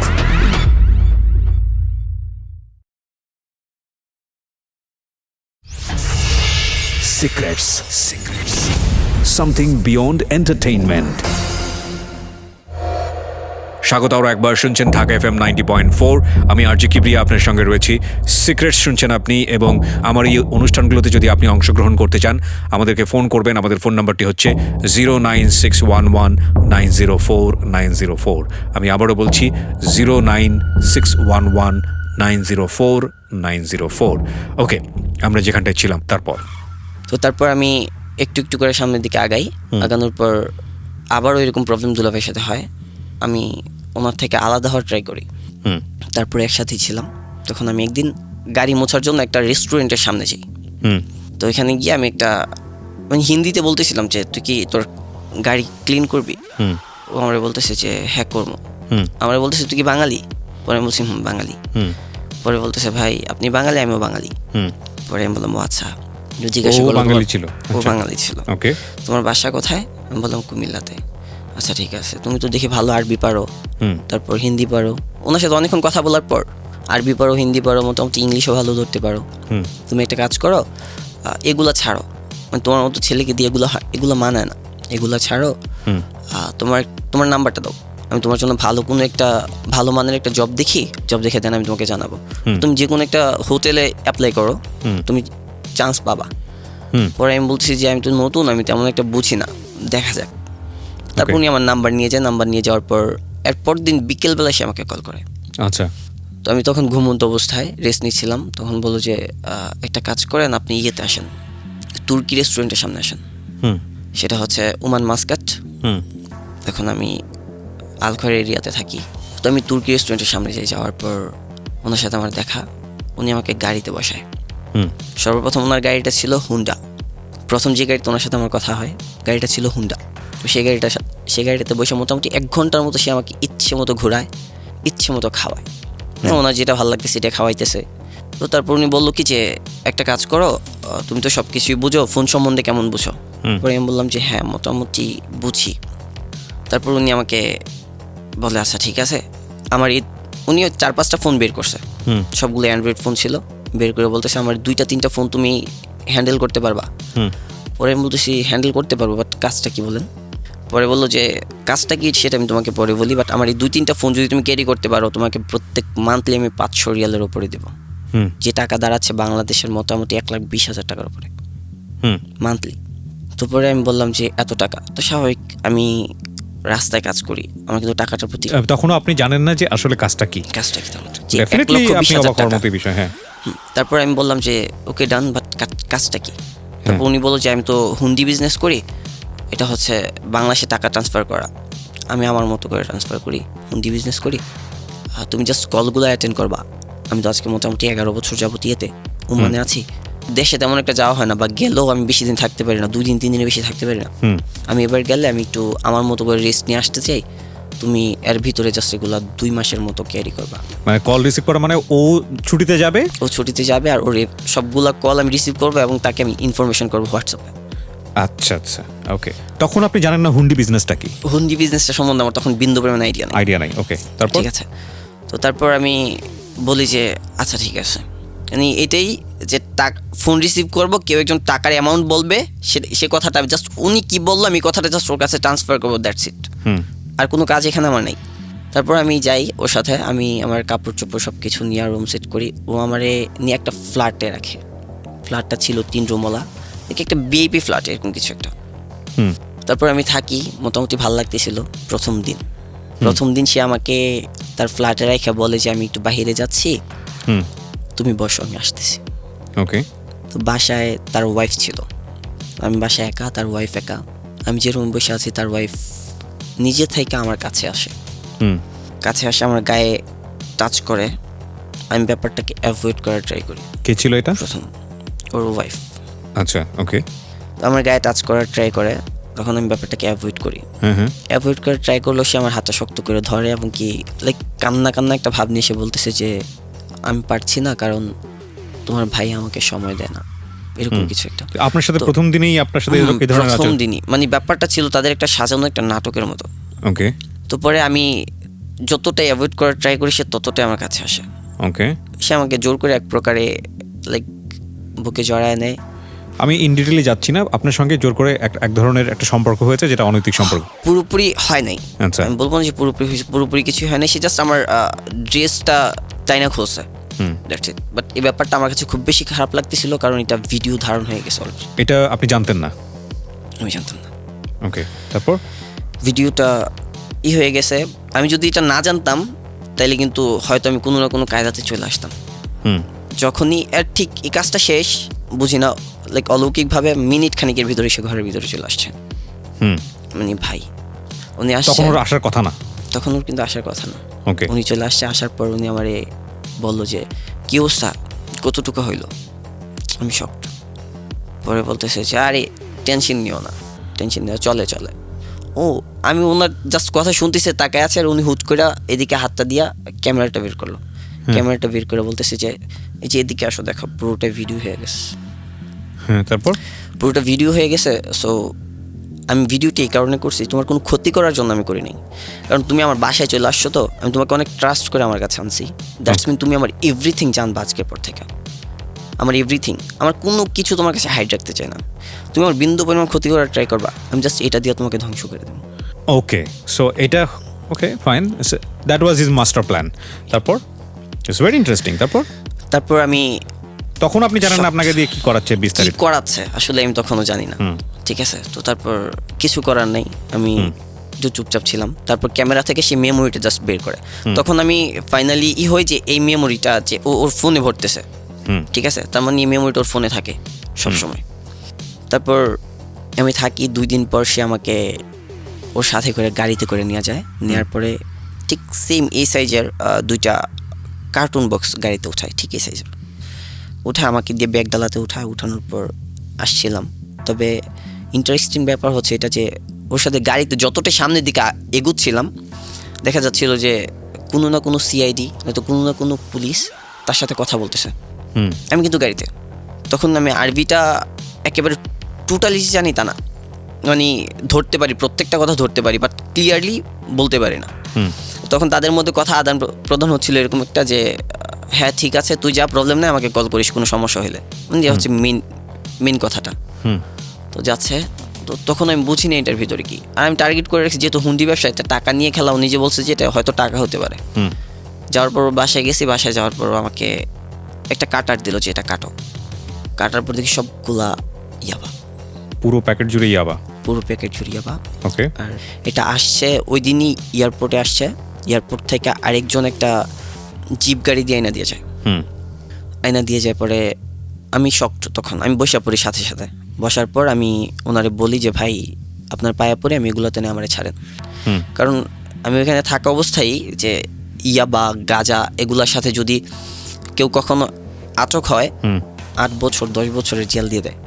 Secrets. Something beyond entertainment. স্বাগত আরও একবার। শুনছেন ঢাকা FM 90.4। আমি আরজে কিবরিয়া আপনার সঙ্গে রয়েছি। সিক্রেটস শুনছেন আপনি, এবং আমার এই অনুষ্ঠানগুলোতে যদি আপনি অংশগ্রহণ করতে চান আমাদেরকে ফোন করবেন। আমাদের ফোন নাম্বারটি হচ্ছে 09611904904। আমি আবারও বলছি 09611904904। ওকে, আমরা যেখানটায় ছিলাম তারপর আমি একটু একটু করে সামনের দিকে আগানোর পর আবারও এরকম প্রবলেম দুলাভাইয়ের সাথে হয়। আমি ওনার থেকে আলাদা হওয়ার ট্রাই করি। তারপরে একসাথেই ছিলাম। তখন আমি একদিন গাড়ি মোছার জন্য একটা রেস্টুরেন্টের সামনে যাই। তো এখানে গিয়ে আমি হিন্দিতে বলতেছিলাম যে তুই কি তোর গাড়ি ক্লিন করবি? ও আমরা বলতেছে যে হ্যাঁ করবো। আমরা বলতেছে তুই কি বাঙালি? পরে আমি বলছি বাঙালি। পরে বলতেছে ভাই আপনি বাঙালি, আমিও বাঙালি। পরে আমি বললাম ও আচ্ছা। জিজ্ঞাসা করলাম, ও বাঙালি ছিল। তোমার বাসা কোথায়? আমি বললাম কুমিল্লাতে। আচ্ছা ঠিক আছে, তুমি তো দেখি ভালো আরবি পারো, তারপর হিন্দি পারো। ওনার সাথে অনেকক্ষণ কথা বলার পর আরবি পারো, হিন্দি পারো, মোটামুটি ইংলিশও ভালো ধরতে পারো। তুমি একটা কাজ করো, এগুলা ছাড়ো, মানে তোমার মতো ছেলেকে দিয়ে এগুলো মানায় না, এগুলা ছাড়ো। তোমার নাম্বারটা দাও, আমি তোমার জন্য ভালো মানের একটা জব দেখে দেন, আমি তোমাকে জানাবো। তুমি যে কোনো একটা হোটেলে অ্যাপ্লাই করো, তুমি চান্স পাবা। পরে আমি বলছি যে আমি তো নতুন, আমি তেমন একটা বুঝি না, দেখা যাক। তারপর উনি আমার নাম্বার নিয়ে যাওয়ার পর এরপর দিন বিকেলবেলা সে আমাকে কল করে। আচ্ছা। তো আমি তখন ঘুমন্ত অবস্থায় রেস্ট নিচ্ছিলাম। তখন বললো যে একটা কাজ করেন, আপনি ইয়েতে আসেন, তুর্কি রেস্টুরেন্টের সামনে আসেন। সেটা হচ্ছে ওমান মাস্কাট। তখন আমি আলখয়ের এরিয়াতে থাকি। তো আমি তুর্কি রেস্টুরেন্টের সামনে যাওয়ার পর ওনার সাথে আমার দেখা। উনি আমাকে গাড়িতে বসায়। সর্বপ্রথম ওনার গাড়িটা ছিল হুন্ডা। প্রথম যে গাড়িতে ওনার সাথে আমার কথা হয়, গাড়িটা ছিল হুন্ডা। তো সেই গাড়িটাতে বসে মোটামুটি 1 ঘন্টার মতো সে আমাকে ইচ্ছে মতো ঘোরায়, ইচ্ছে মতো খাওয়ায়। ওনার যেটা ভালো লাগছে সেটা খাওয়াইতেছে। তো তারপর উনি বললো কি যে একটা কাজ করো, তুমি তো সব কিছুই বুঝো, ফোন সম্বন্ধে কেমন বুঝো? পরে আমি বললাম যে হ্যাঁ মোটামুটি বুঝি। তারপর উনি আমাকে বলে আচ্ছা ঠিক আছে। উনি 4-5টা ফোন বের করছে, সবগুলো অ্যান্ড্রয়েড ফোন ছিল। বের করে বলতেছে আমার 2-3টা ফোন তুমি হ্যান্ডেল করতে পারবা? পরে আমি বলতেছি হ্যান্ডেল করতে পারবো, বাট কাজটা কি বলেন? পরে বললো যে কাজটা কি সেটা আমি তোমাকে পরে বলি, বাট আমার এই 2-3টা ফোন যদি তুমি ক্যারি করতে পারো, তোমাকে প্রত্যেক মান্থলি আমি 500 রিয়ালের উপরে দেবো, যে টাকা দাঁড়াচ্ছে বাংলাদেশের মোটামুটি 1,20,000 টাকার উপরে মান্থলি। তো পরে আমি বললাম যে এত টাকা তো স্বাভাবিক, আমি রাস্তায় কাজ করি, আমার কিন্তু টাকাটার প্রতি তখনও আপনি জানেন না যে আসলে কাজটা কি। তারপর আমি বললাম যে ওকে ডান, বাট কাজটা কি? তারপর উনি বললো যে আমি তো হুন্ডি বিজনেস করি, এটা হচ্ছে বাংলাদেশে টাকা ট্রান্সফার করা। আমি আমার মতো করে ট্রান্সফার করি, হুন্ডি বিজনেস করি, আর তুমি জাস্ট কলগুলো অ্যাটেন্ড করবা। আমি তো আজকে মোটামুটি 11 বছর যাবত ইয়েতে ওমানে আছি। দেশে তেমন একটা যাওয়া হয় না, বা গেলেও আমি বেশি দিন থাকতে পারি না, 2 দিন 3 দিনের বেশি থাকতে পারি না। আমি এবার গেলে আমি একটু আমার মতো করে রেস্ট নিয়ে আসতে চাই। তুমি এর ভিতরে জাস্ট এগুলো 2 মাসের মতো ক্যারি করবা। মানে কল রিসিভ করা মানে ও ছুটিতে যাবে, ও ছুটিতে যাবে, আর ওর সবগুলা কল আমি রিসিভ করবো এবং তাকে আমি ইনফরমেশন করবো হোয়াটসঅ্যাপে। আচ্ছা আচ্ছা, ওকে। তখন আপনি জানেন না হুন্ডি বিজনেসটা কি? হুন্ডি বিজনেসটা সম্বন্ধে আমার তখন বিন্দু পরিমাণ আইডিয়া নাই। ওকে, তারপর? ঠিক আছে, তো তারপর আমি বলি যে আচ্ছা ঠিক আছে, মানে এটাই যে ফোন রিসিভ করবো, কেউ একজন টাকার অ্যামাউন্ট বলবে, সে কথাটা জাস্ট উনি কি বললো আমি কথাটা জাস্ট ওর কাছে ট্রান্সফার করবো, দ্যাটস ইট। আর কোনো কাজ এখানে আমার নেই। তারপর আমি যাই ওর সাথে, আমি আমার কাপড় চোপড় সব কিছু নিয়ে রুম সেট করি। ও আমারে নিয়ে একটা ফ্ল্যাটে রাখে। ফ্ল্যাটটা ছিল 3 রুমওয়ালা, একটা বিআইপি ফ্ল্যাট এরকম কিছু একটা। তারপর আমি থাকি, মোটামুটি ভালো লাগতেছিল প্রথম দিন সে আমাকে তার ফ্ল্যাটে রেখে বলে যে আমি একটু বাইরে যাচ্ছি, তুমি বসো, আমি আসতেছি। ওকে। তো বাসায় তার ওয়াইফ ছিল, আমি বাসায় একা, তার ওয়াইফ একা। আমি যে রুম বসে আছি তার ওয়াইফ নিজে থেকে আমার কাছে আসে, আমার গায়ে টাচ করে। আমি ব্যাপারটাকে অ্যাভয়েড করার ট্রাই করি। কে ছিল এটা? প্রথম ওর ওয়াইফ। আচ্ছা, ওকে। আমার গায়ে টাচ করার ট্রাই করে, তখন আমি ব্যাপারটাকে অ্যাভয়েড করি। অ্যাভয়েড করার ট্রাই করলো, সে আমার হাতটা শক্ত করে ধরে এবং কি লাইক কান্না একটা ভাব নিয়ে সে বলতেছে যে আমি পারছি না, কারণ তোমার ভাই আমাকে সময় দেয় না, এরকম কিছু একটা। আপনার সাথে প্রথম দিনেই আপনার সাথে এই ধরনের প্রথম দিনই মানে ব্যাপারটা ছিল তাদের একটা সাজানো একটা নাটকের মতো। ওকে। তো পরে আমি যতটাই অ্যাভয়েড করার ট্রাই করি, সে ততটাই আমার কাছে আসে। ওকে। সে আমাকে জোর করে এক প্রকারে লাইক বুকে জড়ায় নেয়। আমি ইন ডিটেইলে যাচ্ছি না, আপনার সঙ্গে জোর করে এক ধরনের একটা সম্পর্ক হয়েছে যেটা অনৈতিক সম্পর্ক। পুরোপুরি হয় নাই, আচ্ছা। আমি বলবো না যে পুরোপুরি কিছু হয় নাই। সে জাস্ট আমার ড্রেসটা টাইনা খুলছে, দ্যাটস ইট। বাট এই ব্যাপারটা আমার কাছে খুব বেশি খারাপ লাগতেছিল, কারণ এটা ভিডিও ধারণ হয়ে গেছে অলরেডি। এটা আপনি জানতেন না? আমি জানতাম না। ওকে, তারপর? ভিডিওটা হয়ে গেছে। আমি যদি এটা না জানতাম তাইলে কিন্তু হয়তো আমি কোনো না কোনো কায়দাতে চলে আসতাম। যখনই এর ঠিক এই কাজটা শেষ, বুঝি না লাইক অলৌকিকভাবে মিনিট খানিকের ভিতরে সে ঘরের ভিতরে চলে আসছে। মানে ভাই উনি আসছে, তখন ওর আসার কথা না? তখন ওর কিন্তু আসার কথা না। ওকে। উনি চলে আসছে, আসার পর উনি আমারে বললো যে কি অবস্থা, কতটুকু হইলো। আমি শকড। পরে বলতেছে যে আরে টেনশন নিও না, চলে। ও আমি ওনার জাস্ট কথা শুনতেছে, তাকায় আছে, আর উনি হুট করে এদিকে হাতটা দিয়া ক্যামেরাটা বের করলো। ক্যামেরাটা বের করে বলতেছে যে এই যে এদিকে আসো, দেখো পুরোটা ভিডিও হয়ে গেছে। তারপর? পুরোটা ভিডিও হয়ে গেছে। সো আমি ভিডিওটি এই কারণে করছি, তোমার কোনো ক্ষতি করার জন্য আমি করিনি, কারণ তুমি আমার বাসায় চলে আসছো, তো আমি তোমাকে অনেক ট্রাস্ট করে আমার কাছে আনছি। দ্যাটস মিন তুমি আমার এভরিথিং জানবা আজকের পর থেকে, আমার এভরিথিং, আমার কোনো কিছু তোমার কাছে হাইড রাখতে চাই না। তুমি আমার বিন্দু পরিমাণ ক্ষতি করার ট্রাই করবা, আমি জাস্ট এটা দিয়ে তোমাকে ধ্বংস করে দেবো। ওকে, সো এটা okay fine, that was his master plan. তারপর? It's very interesting. তারপর আমি তখন আপনি জানেন না আপনাকে দিয়ে কি করাচ্ছে, বিস্তারিত কি করাচ্ছে আসলে আমি তখনও জানি না। ঠিক আছে, তো তারপর কিছু করার নেই, আমি একটু চুপচাপ ছিলাম। তারপর ক্যামেরা থেকে সে মেমোরিটা জাস্ট বের করে। তখন আমি ফাইনালি হয় যে এই মেমোরিটা যে ওর ফোনে ভরতেছে, ঠিক আছে, তার মানে এই মেমোরিটা ওর ফোনে থাকে সবসময়। তারপর আমি থাকি, 2 দিন পর সে আমাকে ওর সাথে করে গাড়িতে করে নিয়ে যায়। নেওয়ার পরে ঠিক সেম এই সাইজের 2টা কার্টুন বক্স গাড়িতে উঠায়, ঠিক এই সাইজের উঠায় আমাকে দিয়ে ব্যাগডালাতে উঠানোর পর আসছিলাম। তবে ইন্টারেস্টিং ব্যাপার হচ্ছে এটা যে ওর সাথে গাড়িতে যতটা সামনের দিকে এগুচ্ছিলাম, দেখা যাচ্ছিল যে কোনো না কোনো সিআইডি নয়তো কোনো না কোনো পুলিশ তার সাথে কথা বলতেছে। আমি কিন্তু গাড়িতে, তখন আমি আরবিটা একেবারে টোটালি জানি তা না, মানে ধরতে পারি, প্রত্যেকটা কথা ধরতে পারি, বাট ক্লিয়ারলি বলতে পারি না। তখন তাদের মধ্যে কথা আদান প্রদান হচ্ছিল এরকম একটা যে হ্যাঁ ঠিক আছে, তুই যা, প্রবলেম নেই, আমাকে কল করিস কোনো সমস্যা হলে, মানে হচ্ছে মেন কথাটা। তো যাচ্ছে, তো তখন আমি বুঝিনি এটার ভিতরে কি। আর আমি টার্গেট করে রাখছি যেহেতু হুন্ডি ব্যবসা, এটা টাকা নিয়ে খেলা, ও নিজে বলছে যে এটা হয়তো টাকা হতে পারে। যাওয়ার পর বাসায় গেছি, বাসায় যাওয়ার পর আমাকে একটা কাটার দিল যে এটা কাটো। কাটার পর দেখি সবগুলা ইয়াবা, পুরো প্যাকেট জুড়ে ইয়াবা, পুরো প্যাকেট জুড়ে ইয়াবা। ওকে। আর এটা আসছে ওই দিনই এয়ারপোর্টে আসছে। এয়ারপোর্ট থেকে আরেকজন একটা জিপ গাড়ি দিয়ে আইনা দিয়ে যায়। আইনা দিয়ে যায় পরে আমি শকড। তখন আমি বসে পড়ি সাথে সাথে। বসার পর আমি ওনারে বলি যে ভাই আপনার পায়ে পড়ে আমি এগুলোতে না আমারে ছাড়েন। কারণ আমি ওইখানে থাকা অবস্থায় যে ইয়া বা গাঁজা এগুলার সাথে যদি কেউ কখনো আটক হয় 8 বছর 10 বছরের জেল দিয়ে দেয়।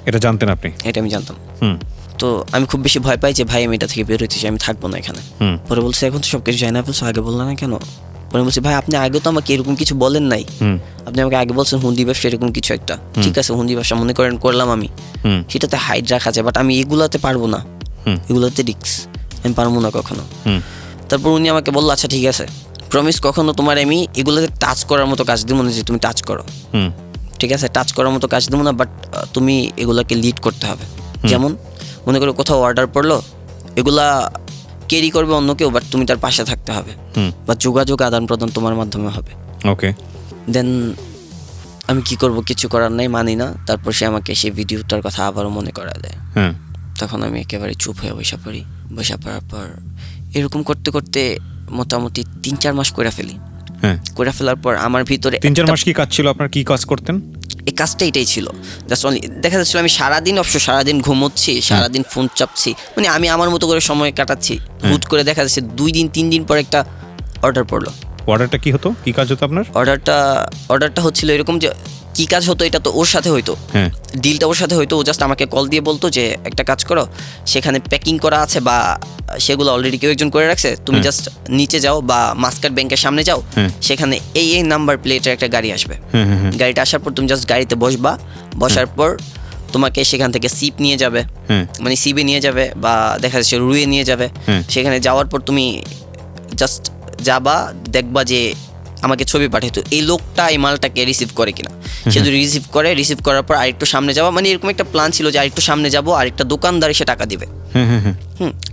এটা জানতেন আপনি? এটা আমি জানতাম। হুম তো আমি খুব বেশি ভয় পাই যে ভাই আমি এটা থেকে বের হইতে চাই, আমি থাকবো না এখানে। পরে বলছে এখন তো সব কিছু জানা ফেলছো, আগে বললো না কেন? পরে বলছি ভাই আপনি আগে তো আমাকে এরকম কিছু বলেন নাই, আপনি আমাকে আগে বলছেন হুন্ডি ব্যবসা এরকম কিছু একটা, ঠিক আছে হুন্ডি ব্যবসা মনে করেন করলাম আমি, সেটাতে হাইড রাখা যায়, বাট আমি এগুলাতে পারবো না, এগুলোতে রিস্ক, আমি পারবো না কখনো। তারপর উনি আমাকে বললো আচ্ছা ঠিক আছে, প্রমিস কখনো তোমার আমি এগুলোতে টাচ করার মতো কাজ দিব না, যে তুমি টাচ করো, ঠিক আছে টাচ করার মতো কাজ দেবো না, বাট তুমি এগুলাকে লিড করতে হবে। যেমন মনে করো কোথাও অর্ডার পড়লো, এগুলা ক্যারি করবে অন্য কেউ, বাট তুমি তার পাশে থাকতে হবে, বা যোগাযোগ আদান প্রদান তোমার মাধ্যমে হবে। ওকে। দেন আমি কি করব, কিছু করার নাই, মানি না। তারপর সে আমাকে সেই ভিডিওটার কথা আবারও মনে করা দেয়। তখন আমি একেবারে চুপ হয়ে বসে পড়ি। বসে পড়ার পর এরকম করতে করতে মোটামুটি 3-4 মাস করে ফেলি। করে ফেলার পর আমার ভিতরে 3-4 মাস কি কাজ ছিল আপনার? কি কাজ করতেন? এই কাজটা এটাই ছিল, জাস্ট অনলি দেখা যাচ্ছিল আমি সারাদিন ঘুমোচ্ছি, সারাদিন ফোন চাপছি, মানে আমি আমার মতো করে সময় কাটাচ্ছি। হুট করে দেখা যাচ্ছে 2 দিন 3 দিন পর একটা অর্ডার পড়লো। অর্ডারটা কি হতো, কি কাজ হতো আপনার? অর্ডারটা হচ্ছিল এরকম যে কি কাজ হতো এটা তো ওর সাথে হইতো, ডিলটা ওর সাথে হইতো। ও জাস্ট আমাকে কল দিয়ে বলতো যে একটা কাজ করো, সেখানে প্যাকিং করা আছে বা সেগুলো অলরেডি কেউ একজন করে রাখছে, তুমি জাস্ট নিচে যাও বা মাস্কাট ব্যাংকের সামনে যাও, সেখানে এই নাম্বার প্লেটের একটা গাড়ি আসবে। গাড়িটা আসার পর তুমি জাস্ট গাড়িতে বসবা, বসার পর তোমাকে সেখান থেকে সিপ নিয়ে যাবে, মানে সিবে নিয়ে যাবে বা দেখা যাচ্ছে রুয়ে নিয়ে যাবে। সেখানে যাওয়ার পর তুমি জাস্ট যাবা, দেখবা যে আমাকে ছবি পাঠাইতো এই লোকটা এই মালটাকে রিসিভ করে কিনা। সে যদি রিসিভ করার পর আরেকটু সামনে যাওয়া, মানে এরকম একটা প্ল্যান ছিল যে আরেকটু সামনে যাবো, আরেকটা দোকানদার এসে টাকা দিবে।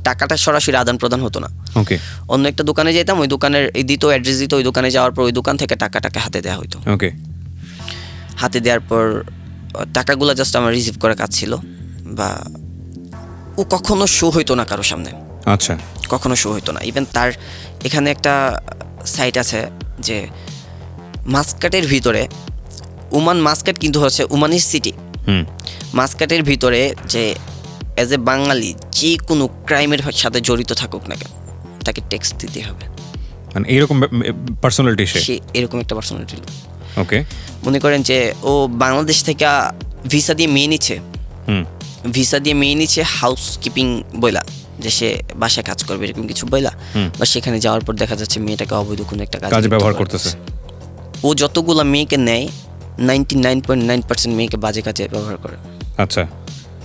টাকাটা সরাসরি আদান প্রদান হতো না। ওকে। অন্য একটা দোকানে যেতাম, ওই দোকানের দিত অ্যাড্রেস দিত, ওই দোকানে যাওয়ার পর ওই দোকান থেকে টাকাটাকে হাতে দেওয়া হতো। ওকে। হাতে দেওয়ার পর টাকাগুলো জাস্ট আমার রিসিভ করার কাজ ছিল। বা ও কখনো শো হইতো না কারো সামনে। আচ্ছা। কখনো শো হইতো না। ইভেন তার এখানে একটা সাইট আছে যে মাস্কাটের ভিতরে, ওমান মাস্কাট কিন্তু হচ্ছে ওমানির সিটি, মাস্কাটের ভিতরে যে অ্যাজ এ বাঙালি যে কোনো ক্রাইমের সাথে জড়িত থাকুক না কেন, তাকে ট্যাক্স দিতে হবে। মানে এইরকম পার্সোনালিটি, সে এরকম একটা পার্সোনালিটি। ওকে। মনে করেন যে ও বাংলাদেশ থেকে ভিসা দিয়ে মেয়ে নিচ্ছে, হাউস কিপিং বইলা, যে সে বাসায় কাজ করবে এরকম কিছু বইলা, বা সেখানে যাওয়ার পর দেখা যাচ্ছে মেয়েটাকে অবৈধ কোনো একটা কাজে ব্যবহার করতেছে। ও যতগুলা মেয়েকে নেয় 99.9% মেয়েকে বাজে কাজে ব্যবহার করে। আচ্ছা।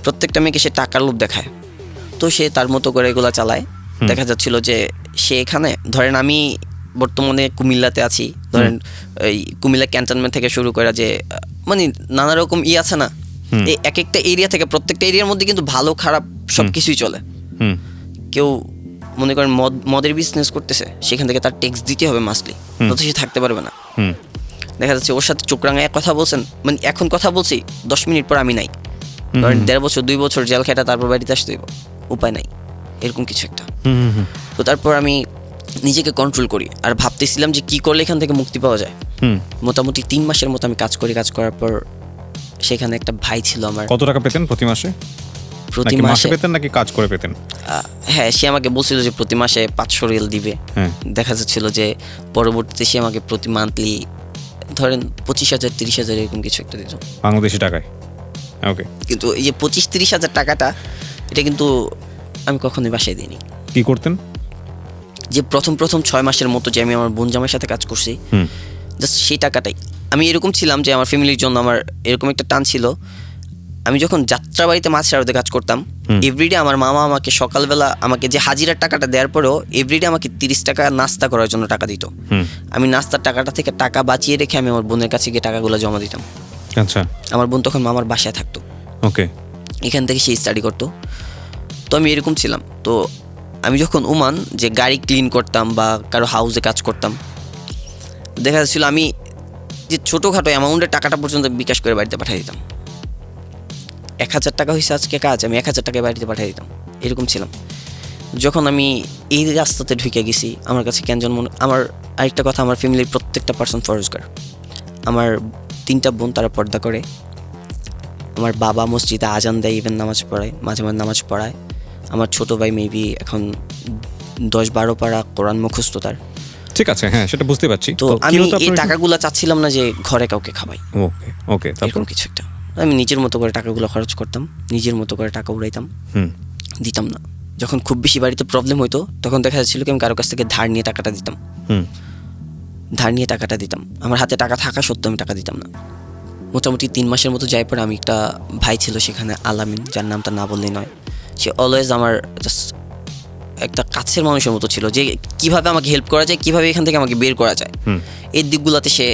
প্রত্যেকটা মেয়েকে সে টাকার লোভ দেখায়, তো সে তার মতো করে এগুলা চালায়। দেখা যাচ্ছিল যে সে এখানে, ধরেন আমি বর্তমানে কুমিল্লাতে আছি, ধরেন এই কুমিল্লা ক্যান্টনমেন্ট থেকে শুরু করে যে মানে নানা রকম আছে না, এই এক একটা এরিয়া থেকে প্রত্যেকটা এরিয়ার মধ্যে কিন্তু ভালো খারাপ সব কিছুই চলে। কেউ মনে করেন মদের বিজনেস করতেছে, সেখান থেকে তার ট্যাক্স দিতে হবে মাসলি, নয়তো সে থাকতে পারবে না। দেখা যাচ্ছে ওর সাথে চোখ রাঙায় কথা বলছেন, মানে এখন কথা বলছি 10 মিনিট পর আমি নাই, ধরেন 1.5 বছর 2 বছর জেল খেটা তারপর বাড়িতে আসতে দেবো, উপায় নাই, এরকম কিছু একটা। তো তারপর আমি নিজেকে কন্ট্রোল করি আর ভাবতেছিলাম যে কি করলে এখান থেকে মুক্তি পাওয়া যায়। মোটামুটি 3 মাসের মতো আমি কাজ করার পর সেখানে একটা ভাই ছিল আমার। কত টাকা পেতেন প্রতি মাসে? প্রতি মাসে পেতেন নাকি কাজ করে পেতেন? হ্যাঁ, সে আমাকে বলছিল যে প্রতি মাসে 500 রিয়াল দিবে। দেখা যাচ্ছিল যে পরবর্তীতে সে আমাকে প্রতি মান্থলি ধরেন 25,000 30,000 এরকম কিছু একটা দিত বাংলাদেশি টাকায়। ওকে। কিন্তু এই যে 25-30 হাজার টাকাটা, এটা কিন্তু আমি কখনোই বাসায় দিইনি। কি করতেন? যে প্রথম 6 মাসের মতো যে আমি আমার বোন জামাইয়ের সাথে কাজ করছি, জাস্ট সেই টাকাটাই আমি এরকম ছিলাম যে আমার ফ্যামিলির জন্য আমার এরকম একটা টান ছিল। আমি যখন যাত্রাবাড়িতে মাছ সারাতে কাজ করতাম, এভরিডে আমার মামা আমাকে সকালবেলা আমাকে যে হাজিরার টাকাটা দেওয়ার পরেও এভরিডে আমাকে 30 টাকা নাস্তা করার জন্য টাকা দিত। আমি নাস্তার টাকাটা থেকে টাকা বাঁচিয়ে রেখে আমি আমার বোনের কাছে গিয়ে টাকাগুলো জমা দিতাম। আচ্ছা। আমার বোন তখন মামার বাসায় থাকতো। ওকে। এখান থেকে সে স্টাডি করতো। তো আমি এরকম ছিলাম। তো আমি যখন ওমান যে গাড়ি ক্লিন করতাম বা কারো হাউসে কাজ করতাম, দেখা যাচ্ছিল আমি যে ছোটোখাটো অ্যামাউন্টের টাকাটা পর্যন্ত বিকাশ করে বাড়িতে পাঠিয়ে দিতাম। 1000 টাকা হয়েছে আজকে কাজ, আমি 1000 টাকায় বাড়িতে পাঠিয়ে দিতাম, এরকম ছিলাম। যখন আমি এই রাস্তাতে ঢুকে গেছি, আমার কাছে কেন যেন আমার আরেকটা কথা, আমার ফ্যামিলির প্রত্যেকটা পার্সন ফরজগার। আমার 3টা বোন, তারা পর্দা করে। আমার বাবা মসজিদে আজান দেয়, ইভেন নামাজ পড়ায়, মাঝে মাঝে নামাজ পড়ায়। আমার ছোটো ভাই মেবি এখন 10-12 পারা কোরআন মুখস্থ তার। ঠিক আছে, হ্যাঁ সেটা বুঝতে পারছি। তো কি আমি হতো এই আপনার? টাকাগুলো চাচ্ছিলাম না যে ঘরে কাউকে খাওয়াই, ওকে ওকে, তারপর? এরকম কিছু একটা। আমি নিজের মতো করে টাকাগুলো খরচ করতাম, নিজের মতো করে টাকা উড়াইতাম, হুম দিতাম না। যখন খুব বেশি বাড়িতে প্রবলেম হতো তখন দেখা যাচ্ছিল কি আমি কারো কাছ থেকে ধার নিয়ে টাকাটা দিতাম, হুম ধার নিয়ে টাকাটা দিতাম। আমার হাতে টাকা থাকা সত্ত্বেও আমি টাকা দিতাম না। মোটামুটি 3 মাসের মতো যাই পরে আমি একটা ভাই ছিল সেখানে, আলামিন, যার নামটা না বললেই নয়। সে অলওয়েজ আমার জাস্ট একটা কাছের মানুষের মতো ছিল, যে কিভাবে আমাকে হেল্প করা যায়, কিভাবে এখান থেকে আমাকে বের করা যায়, হুম এই দিকগুলোতে সে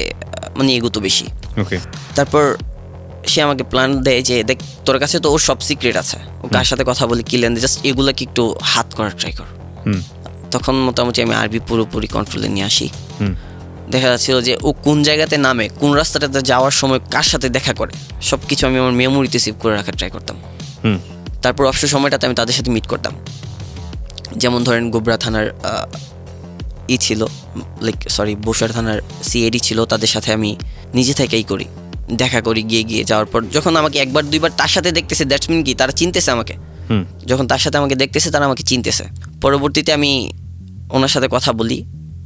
মানে এগোতো বেশি। ওকে তারপর সে আমাকে প্ল্যান দেয় যে দেখ তোর কাছে তো ওর সব সিক্রেট আছে, ও কার সাথে কথা বলে কি লেন, জাস্ট এগুলোকে একটু হাত করার ট্রাই কর। হুম তখন মোটামুটি আমি আরবি পুরোপুরি কন্ট্রোলে নিয়ে আসি। হুম দেখা যাচ্ছিল যে ও কোন জায়গাতে নামে, কোন রাস্তাটাতে যাওয়ার সময় কার সাথে দেখা করে, সব কিছু আমি আমার মেমোরিতে সেভ করে রাখার ট্রাই করতাম। হুম তারপর অবসর সময়টাতে আমি তাদের সাথে মিট করতাম। যেমন ধরেন গোবরা থানার ছিল, বসুয়ার থানার সিআইডি ছিল, তাদের সাথে আমি নিজে থেকেই করি, দেখা করি, গিয়ে যাওয়ার পর যখন আমাকে 1-2 বার তার সাথে দেখতেছে, দ্যাটস মিন কি তারা চিনতেছে আমাকে। হুম যখন তার সাথে আমাকে দেখতেছে তারা আমাকে চিনতেছে। পরবর্তীতে আমি ওনার সাথে কথা বলি,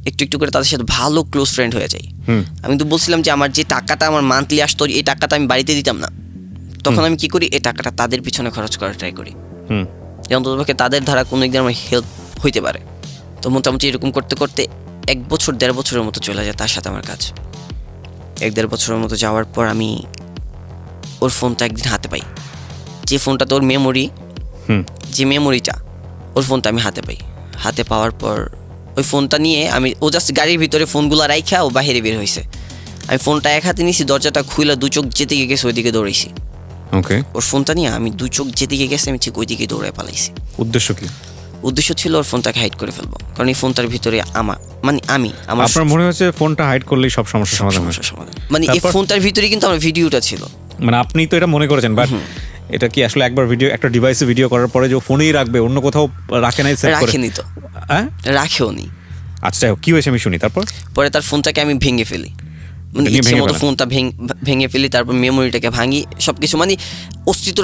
একটু একটু করে তাদের সাথে ভালো ক্লোজ ফ্রেন্ড হয়ে যাই। হুম আমি তো বলছিলাম যে আমার যে টাকাটা আমার মান্থলি আসতো, এই টাকাটা আমি বাড়িতে দিতাম না। তখন আমি কি করি, এই টাকাটা তাদের পিছনে খরচ করার ট্রাই করি, হুম যে অন্ততপক্ষে তাদের দ্বারা কোনো একদিন আমার হেল্প হইতে পারে। তো মোটামুটি এরকম করতে করতে 1-1.5 বছরের মতো চলে যায় তার সাথে আমার কাজ। 1-1.5 বছরের মতো যাওয়ার পর আমি ওর ফোনটা একদিন হাতে পাই, যে ফোনটাতে ওর মেমোরি, হুম যে মেমোরিটা, ওর ফোনটা আমি হাতে পাই। হাতে পাওয়ার পর ওই ফোনটা নিয়ে ও জাস্ট গাড়ির ভিতরে ফোনগুলো রাইখা ও বাইরে বের হয়েছে। আমি ফোনটা এক হাতে নিয়েছি, দরজাটা খুলে 2 চোখ যেদিকে গেছে ওইদিকে দৌড়াইছি। ওকে, ওর ফোনটা নিয়ে আমি 2 চোখ যেদিকে গেছে আমি ঠিক ওইদিকে দৌড়ে পালাইছি। উদ্দেশ্য কি? উদ্দেশ্য ছিল ওর ফোনটাকে হাইড করে ফেলবো, কারণ এই ফোনটার ভিতরে আমার আপনার মনে হচ্ছে ফোনটা হাইড করলেই সব সমস্যার সমাধান হয়? সমস্যার সমাধান, মানে এই তারপর? ফোনটার ভিতরে কিন্তু আমার ভিডিওটা ছিল। মানে আপনি তো এটা মনে করেছেন, বাট এটা কি আসলে একবার একটা ডিভাইসে ভিডিও করার পরে যে ফোনেই রাখবে, অন্য কোথাও রাখে নাই সেভ করে? রাখেনি তো, হ্যাঁ, রাখেও নি। আচ্ছা কি হয়েছে আমি শুনি। তারপর পরে তার ফোনটাকে আমি ভেঙে ফেলি, মানে এটা নিয়ে ইচ্ছে ভেঙে মতো ফেলেন? ফোনটা ভেঙে ফেলি। তারপর মেমোরিটাকে ভাঙি, সবকিছু মানে অস্তিত্ব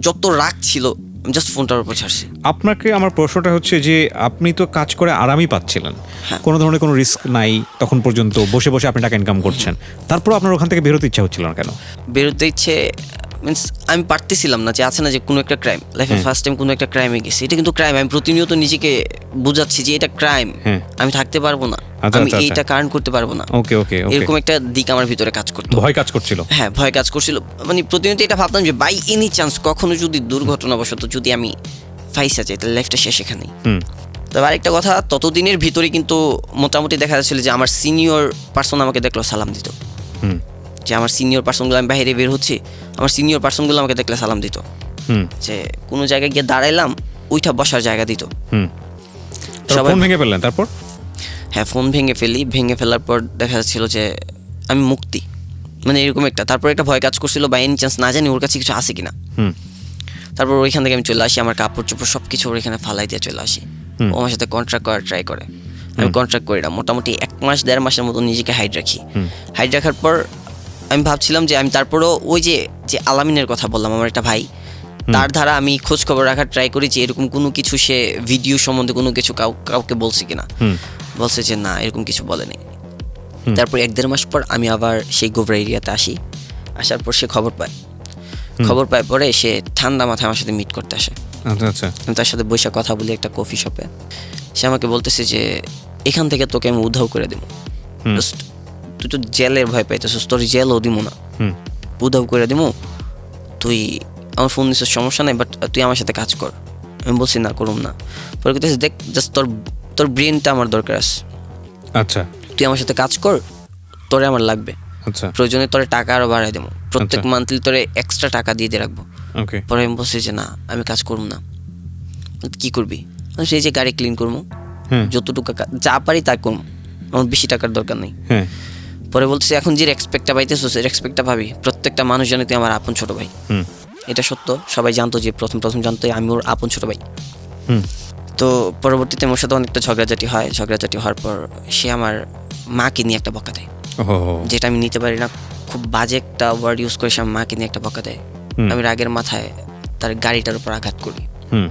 যত রাগ ছিল জাস্ট ফোনটার উপর ছাড়ছি। আপনাকে আমার প্রশ্নটা হচ্ছে যে আপনি তো কাজ করে আরামই পাচ্ছিলেন, হ্যাঁ। কোনো ধরনের কোনো রিস্ক নাই, তখন পর্যন্ত বসে বসে আপনি টাকা ইনকাম করছেন, তারপর আপনার ওখান থেকে বেরোতে ইচ্ছা হচ্ছিল না কেন? বেরোতে ইচ্ছে মিনস আমি পারতেছিলাম না, যে আছে না যে কোনো একটা ক্রাইম, লাইফে ফার্স্ট টাইম কোনো একটা ক্রাইমে গেছি, এটা কিন্তু ক্রাইম। আমি প্রতিনিয়ত নিজেকে বোঝাচ্ছি যে এটা ক্রাইম, হ্যাঁ। আমি থাকতে পারবো না, আচ্ছা, আমি আচ্ছা, এইটা কারণ করতে পারবো না। ওকে ওকে ওকে, এরকম একটা দিক আমার ভিতরে কাজ করতো, ভয় কাজ করছিল। হ্যাঁ ভয় কাজ করছিল। মানে প্রতিনিয়ত এটা ভাবতাম যে বাই এনি চান্স কখনো যদি দুর্ঘটনাবশত যদি আমি ফাইসা যাই তাহলে লাইফটা শেষ এখানেই। হুম তবে আরেকটা কথা, ততদিনের ভিতরে কিন্তু মোটামুটি দেখা যাচ্ছিল যে আমার সিনিয়র পার্সন আমাকে দেখলো সালাম দিত, হুম যে আমার সিনিয়র পার্সনগুলো, আমি বাইরে বের হচ্ছি, আমার সিনিয়র পার্সনগুলো আমাকে দেখলে সালাম দিত, হুম যে কোনো জায়গায় গিয়ে দাঁড়াইলাম ওইটা বসার জায়গা দিত। হুম সবাই- ফোন ভেঙে ফেললেন তারপর? হ্যাঁ ফোন ভেঙে ফেলার পর দেখা যাচ্ছিল যে আমি মুক্তি, মানে এরকম একটা। তারপর একটা ভয় কাজ করছিল, বাই এনি চান্স না জানি ওর কাছে কিছু আছে কিনা। হুম তারপর ওইখান থেকে আমি চলে আসি, আমার কাপড় চোপড় সব কিছু ওর এখানে ফালাই দিয়ে চলে আসি। ও আমার সাথে কন্ট্রাক্ট করার ট্রাই করে, আমি কন্ট্রাক্ট করি না। মোটামুটি 1-1.5 মাসের মতো নিজেকে হাইড রাখি। হাইড রাখার পর আমি ভাবছিলাম যে আমি তারপরও ওই যে আলামিনের কথা বললাম, আমার একটা ভাই, তার দ্বারা আমি খোঁজ খবর রাখার ট্রাই করি যে এরকম কোনো কিছু সে ভিডিও সম্বন্ধে কোনো কিছু কাউকে বলছে কিনা। বলছে যে না, এরকম কিছু বলেনি। তারপর 1-1.5 মাস পর আমি আবার সেই গোবরা এরিয়াতে আসি। আসার পর সে খবর পায় পরে সে ঠান্ডা মাথায় আমার সাথে মিট করতে আসে। আচ্ছা আচ্ছা, আমি তার সাথে বসে কথা বলি একটা কফি শপে। সে আমাকে বলতেছে যে এখান থেকে তোকে আমি উধাও করে দেবো, Just তুই তো জেলের ভয় পাইতেছিস, তোর জেলও দিব না, উধাও করে দেবো। তুই আমার ফোন নিছিস সমস্যা নেই, বাট তুই আমার সাথে কাজ কর। আমি বলছি না, করুম না। পরে বলতেছে দেখ জাস্ট তোর ব্রেনটা আমার দরকার আছে, আচ্ছা তুই আমার সাথে কাজ কর, তোরে আমার লাগবে, আচ্ছা প্রয়োজনে তোরে টাকা আরও বাড়াই দেবো, প্রত্যেক আচ্ছা। মান্থলি তোরে এক্সট্রা টাকা দিয়ে রাখবো। ওকে, পরে আমি বলছি যে না, আমি কাজ করবো না। কি করবি? সেই যে গাড়ি ক্লিন করবো, হ্যাঁ যতটুকু যা পারি তা করবো, আমার বেশি টাকার দরকার নেই। হ্যাঁ পরে বলতেছি এখন যে রেসপেক্টটা পাইতেছো সেই রেসপেক্টটা ভাবি, প্রত্যেকটা মানুষ জানে তুই আমার আপন ছোট ভাই। হুম এটা সত্য, সবাই জানতো যে প্রথম জানতো আমি ওর আপন ছোট ভাই। হুম তো পরবর্তীতে ওর সাথে অনেকটা ঝগড়াঝাটি হওয়ার পর সে আমার মাকে নিয়ে একটা বকা দেয়, ওহো, যেটা আমি নিতে পারি না। খুব বাজে একটা ওয়ার্ড ইউজ করে সে আমার মাকে নিয়ে একটা বকা দেয়। আমি রাগের মাথায় তার গাড়িটার উপর আঘাত করি, হুম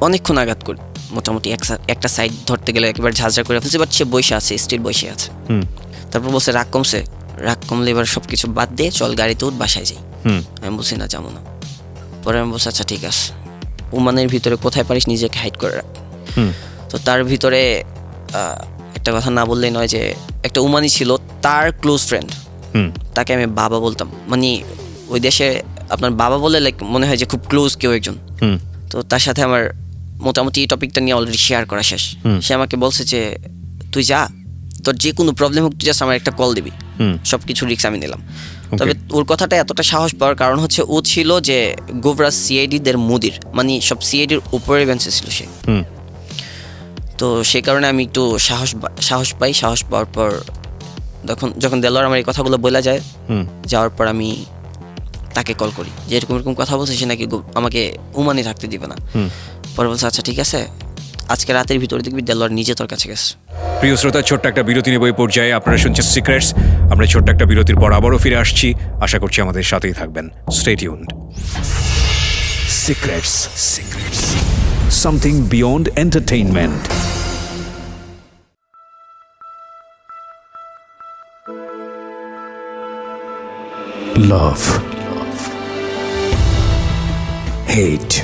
অনেকক্ষণ আঘাত করি। মোটামুটি একটা সাইড ধরতে গেলে একেবারে ঝাঁঝরা করে ফেলছে, বাট সে বসে আছে, স্টিল বসে আছে। তারপর বলছে রাগ কমলে এবার সব কিছু বাদ দিয়ে চল গাড়িতে উঠ, বাসায় যাই। আমি বলছি না, যাবো না। পরে আমি বলছি আচ্ছা ঠিক আছে, ওমানের ভিতরে কোথায় পারিস নিজেকে হাইড করে রাখ। তো তার ভিতরে একটা কথা না বললেই নয় যে একটা ওমানি ছিল, তার ক্লোজ ফ্রেন্ড, তাকে আমি বাবা বলতাম। মানে ওই দেশে আপনার বাবা বলে লাইক মনে হয় যে খুব ক্লোজ কেউ একজন। তো তার সাথে আমার মোটামুটি এই টপিকটা নিয়ে অলরেডি শেয়ার করা শেষ। সে আমাকে বলছে যে তুই যা, তোর যে কোনো প্রবলেম হোক তুই জাস্ট আমার একটা কল দিবি, সব কিছু রিস্ক আমি নিলাম। তবে ওর কথাটা এতটা সাহস পাওয়ার কারণ হচ্ছে ও ছিল যে গোবরা সিআইডিদের মুদির, মানে সব সিআইডির উপরে বেঞ্চে ছিল সে। তো সেই কারণে আমি একটু সাহস পাই। সাহস পাওয়ার পর যখন দেলোয়ার আমার এই কথাগুলো বলা যায়, যাওয়ার পর আমি তাকে কল করি যে এরকম এরকম কথা বলছে, সে নাকি আমাকে উমানি থাকতে দিবে না। পরে বলছে আচ্ছা ঠিক আছে, আজকে রাতের ভিতরে দেখবি দেলোয়ার নিজে তোর কাছে গেছে। প্রিয় শ্রোতা, ছোট্ট একটা বিরতি নেব এই পর্যায়ে। আপনারা শুনছেন সিক্রেটস। আমরা ছোট্ট একটা বিরতির পর আবারও ফিরে আসছি, আশা করছি আমাদের সাথেই থাকবেন। Stay tuned. Secrets. Something beyond entertainment. Love. Hate.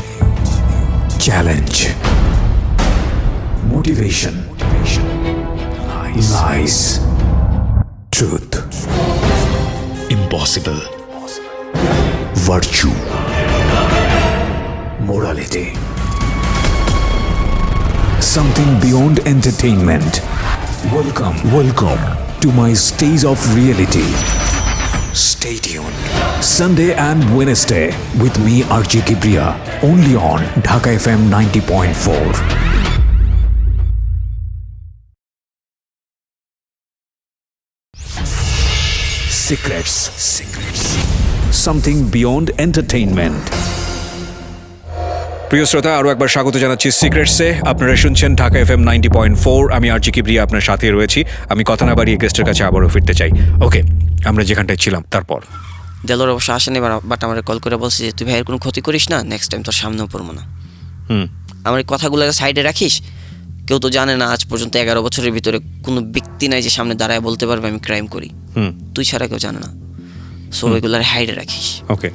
Challenge. Motivation. Lies. Truth. Impossible. Virtue. Morality. Something beyond entertainment. Welcome to my stage of reality. Stay tuned. Sunday and Wednesday with me RJ Kibriya, only on Dhaka FM 90.4. Secrets. Something beyond entertainment. প্রিয় শ্রোতা, আরও একবার স্বাগত জানাচ্ছি সিক্রেটসে। আপনারা শুনছেন ঢাকা FM 90.4। আমি আরজি কিবরিয়া আপনার সাথে রয়েছি। আমি কথা না বাড়িয়ে গেস্টের কাছে আবারও ফিরতে চাই। ওকে, আমরা যেখানটায় ছিলাম তারপর দেলোয়ার অবশ্য আসেনি, বাট আমার কল করে বলছে যে তুই ভাইয়ের কোনো ক্ষতি করিস না, নেক্সট টাইম তোর সামনেও পড়বো না। আমার এই কথাগুলো সাইডে রাখিস। কেউ তো জানে না আজ পর্যন্ত 11 বছরের ভিতরে কোনো ব্যক্তি নাই যে সামনে দাঁড়ায় বলতে পারবে আমি ক্রাইম করি। তুই ছাড়া কেউ জানে না, সো এগুলো হাইডে রাখিস। ওকে,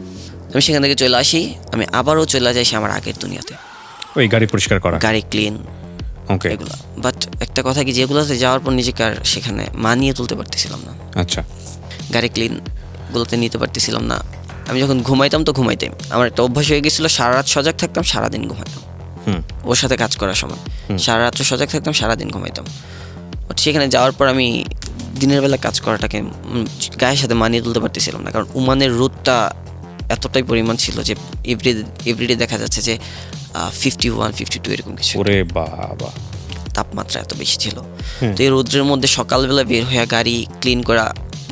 আমি সেখান থেকে চলে আসি, আমি আবারও চলে যাই আমার আগের দুনিয়াতে। ওই গাড়ি পরিষ্কার করা, গাড়ি ক্লিন, ওকে, এগুলো। বাট একটা কথা কি, যেগুলোতে যাওয়ার পর নিজেকে আর সেখানে মানিয়ে তুলতে পারতেছিলাম না। আচ্ছা, গাড়ি ক্লিন গুলোতে নিতে পারতেছিলাম না। আমি যখন ঘুমাইতাম তো ঘুমাইতাম, আমার একটা অভ্যাস হয়ে গেছিলো সারা রাত সজাগ থাকতাম, সারাদিন ঘুমাইতাম। ওর সাথে কাজ করার সময় সারা রাত্র সজাগ থাকতাম, সারাদিন ঘুমাইতাম। বাট সেখানে যাওয়ার পর আমি দিনের বেলা কাজ করাটাকে গায়ের সাথে মানিয়ে তুলতে পারতেছিলাম না, কারণ উমানের রোদটা এতটাই পরিমাণ ছিল যে এভরিডে দেখা যাচ্ছে যে 51, 52 এরকম কিছু। ওরে বাবা, তাপমাত্রা এত বেশি ছিল। তো এই রোদ্রের মধ্যে সকালবেলা বের হয়ে গাড়ি ক্লিন করা,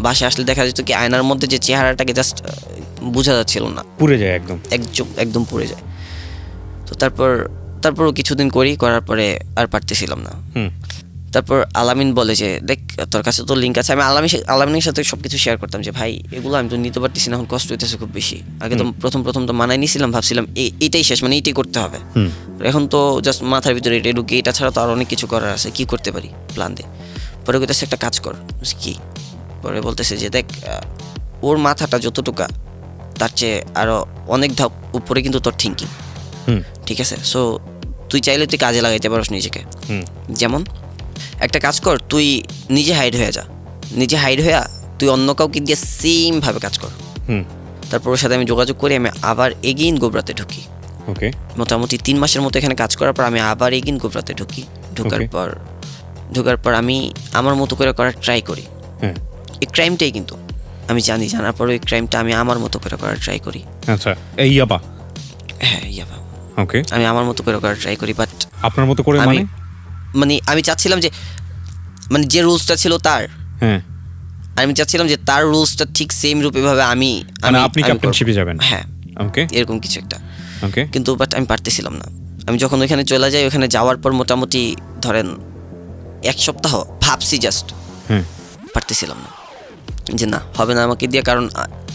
বাসায় আসলে দেখা যেত কি আয়নার মধ্যে যে চেহারাটাকে জাস্ট বোঝা যাচ্ছিল না, পুড়ে যায় একদম পুড়ে যায়। তো তারপরও কিছুদিন করার পরে আর পারতেছিলাম না। তারপর আলামিন বলে যে দেখ তোর কাছে তো লিঙ্ক আছে। আমি আলামিনের সাথে সব কিছু শেয়ার করতাম যে ভাই এগুলো আমি তো নিতে পারতেছি না, এখন কষ্ট হইতেছে খুব বেশি। আগে তো প্রথম তো মানায় নিয়েছিলাম, ভাবছিলাম এইটাই শেষ, মানে এইটাই করতে হবে। এখন তো জাস্ট মাথার ভিতরে এটা ঢুকে, এটা ছাড়া তো আর অনেক কিছু করার আছে, কি করতে পারি প্ল্যান দে। পরে কইতেছে একটা কাজ কর। কি? পরে বলতেছে যে দেখ ওর মাথাটা যতটুকা তার চেয়ে আরো অনেক ধাপ উপরে কিন্তু তোর থিঙ্কিং, ঠিক আছে? সো তুই চাইলে তুই কাজে লাগাইতে পারস নিজেকে। যেমন একটা কাজ কর, তুই নিজে হাইড হয়ে তুই অন্য কাউকে দিয়ে সেম ভাবে কাজ কর। তারপর ওর সাথে আমি যোগাযোগ করি, আমি আবার এগেইন গোবরাতে ঢুকি। ওকে, মোটামুটি 3 মাসের মতো এখানে কাজ করার পর আমি আবার এগেইন গোবরাতে ঢুকি। ঢোকার পর আমি আমার মতো করে করার ট্রাই করি। এই ক্রাইমটাই কিন্তু আমি জানার পর ওই ক্রাইমটা আমি আমার মতো করে করার ট্রাই করি। আচ্ছা, এই ইয়াবা? হ্যাঁ, ইয়াবা। ওকে, আমি আমার মতো করে করার ট্রাই করি, বাট আপনার মতো করে মানে আমি চাচ্ছিলাম যে মানে যে রুলসটা ছিল তার, আমি চাচ্ছিলাম যে তার রুলসটা ঠিক সেম রূপে ভাবে আপনি ক্যাপ্টেনশিপে যাবেন। হ্যাঁ, ওকে, এরকম কিছু একটা। ওকে, কিন্তু বাট আমি পারতেছিলাম না। আমি যখন ওইখানে চলে যাই, ওখানে যাওয়ার পর মোটামুটি ধরেন 1 সপ্তাহ ভাবছি, জাস্ট পারতেছিলাম না, যে না হবে না আমাকে দিয়ে, কারণ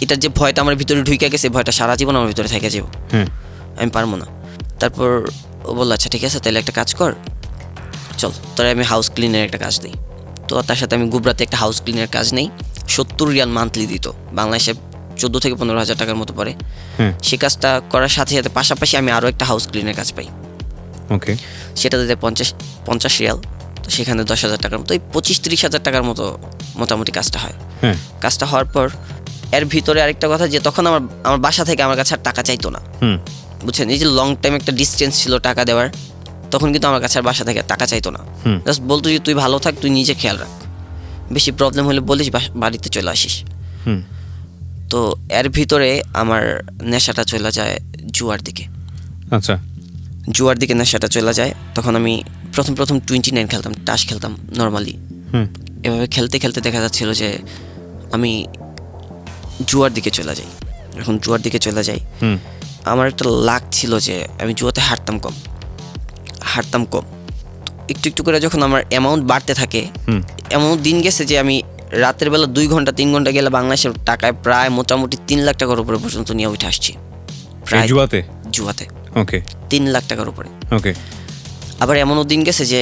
এটার যে ভয়টা আমার ভিতরে ঢুকে গেছে, ভয়টা সারা জীবন আমার ভিতরে থেকে যাবো, আমি পারবো না। তারপর ও বললো আচ্ছা ঠিক আছে তাহলে একটা কাজ কর, চল তোরা আমি হাউস ক্লিনের একটা কাজ দিই। তো তার সাথে আমি গুবরাতে একটা হাউস ক্লিনের কাজ নেই, 70 রিয়াল মান্থলি দিত, বাংলাদেশে 14 থেকে 15,000 টাকার মতো পড়ে। সে কাজটা করার সাথে সাথে পাশাপাশি আমি আরও একটা হাউস ক্লিনের কাজ পাই, ওকে, সেটা দিতে 50 রিয়াল, তো সেখানে 10,000 টাকার মতো, এই 25-30,000 টাকার মতো মোটামুটি কাজটা হয়। হ্যাঁ, কাজটা হওয়ার পর এর ভিতরে আরেকটা কথা যে তখন আমার বাসা থেকে আমার কাছে আর টাকা চাইতো না, বুঝছেন, এই যে লং টাইম একটা ডিস্টেন্স ছিল টাকা দেওয়ার, তখন কিন্তু আমার কাছে আর বাসা থেকে টাকা চাইতো না, জাস্ট বলতো যে তুই ভালো থাক, তুই নিজে খেয়াল রাখ, বেশি প্রবলেম হলে বলিস বাড়িতে চলে আসিস। তো এর ভিতরে আমার নেশাটা চলে যায় জুয়ার দিকে। আচ্ছা, জুয়ার দিকে নেশাটা চলে যায়। তখন আমি প্রথম 29 খেলতাম, টাস খেলতাম নর্মালি। এভাবে খেলতে খেলতে দেখা যাচ্ছিল যে আমি জুয়ার দিকে চলে যাই। এখন জুয়ার দিকে চলে যাই, আমার একটা লাক ছিল যে আমি জুয়াতে হারতাম কম। একটু একটু করে যখন আমার অ্যামাউন্ট বাড়তে থাকে, এমন দিন গেছে যে আমি রাতের বেলা 2 ঘন্টা 3 ঘন্টা গেলে বাংলাদেশের টাকায় প্রায় মোটামুটি 3 লাখ টাকার উপরে পর্যন্ত নিয়ে উঠে আসছি প্রায় জুয়াতে। ওকে, 3 লাখ টাকার উপরে। ওকে, আবার এমনও দিন গেছে যে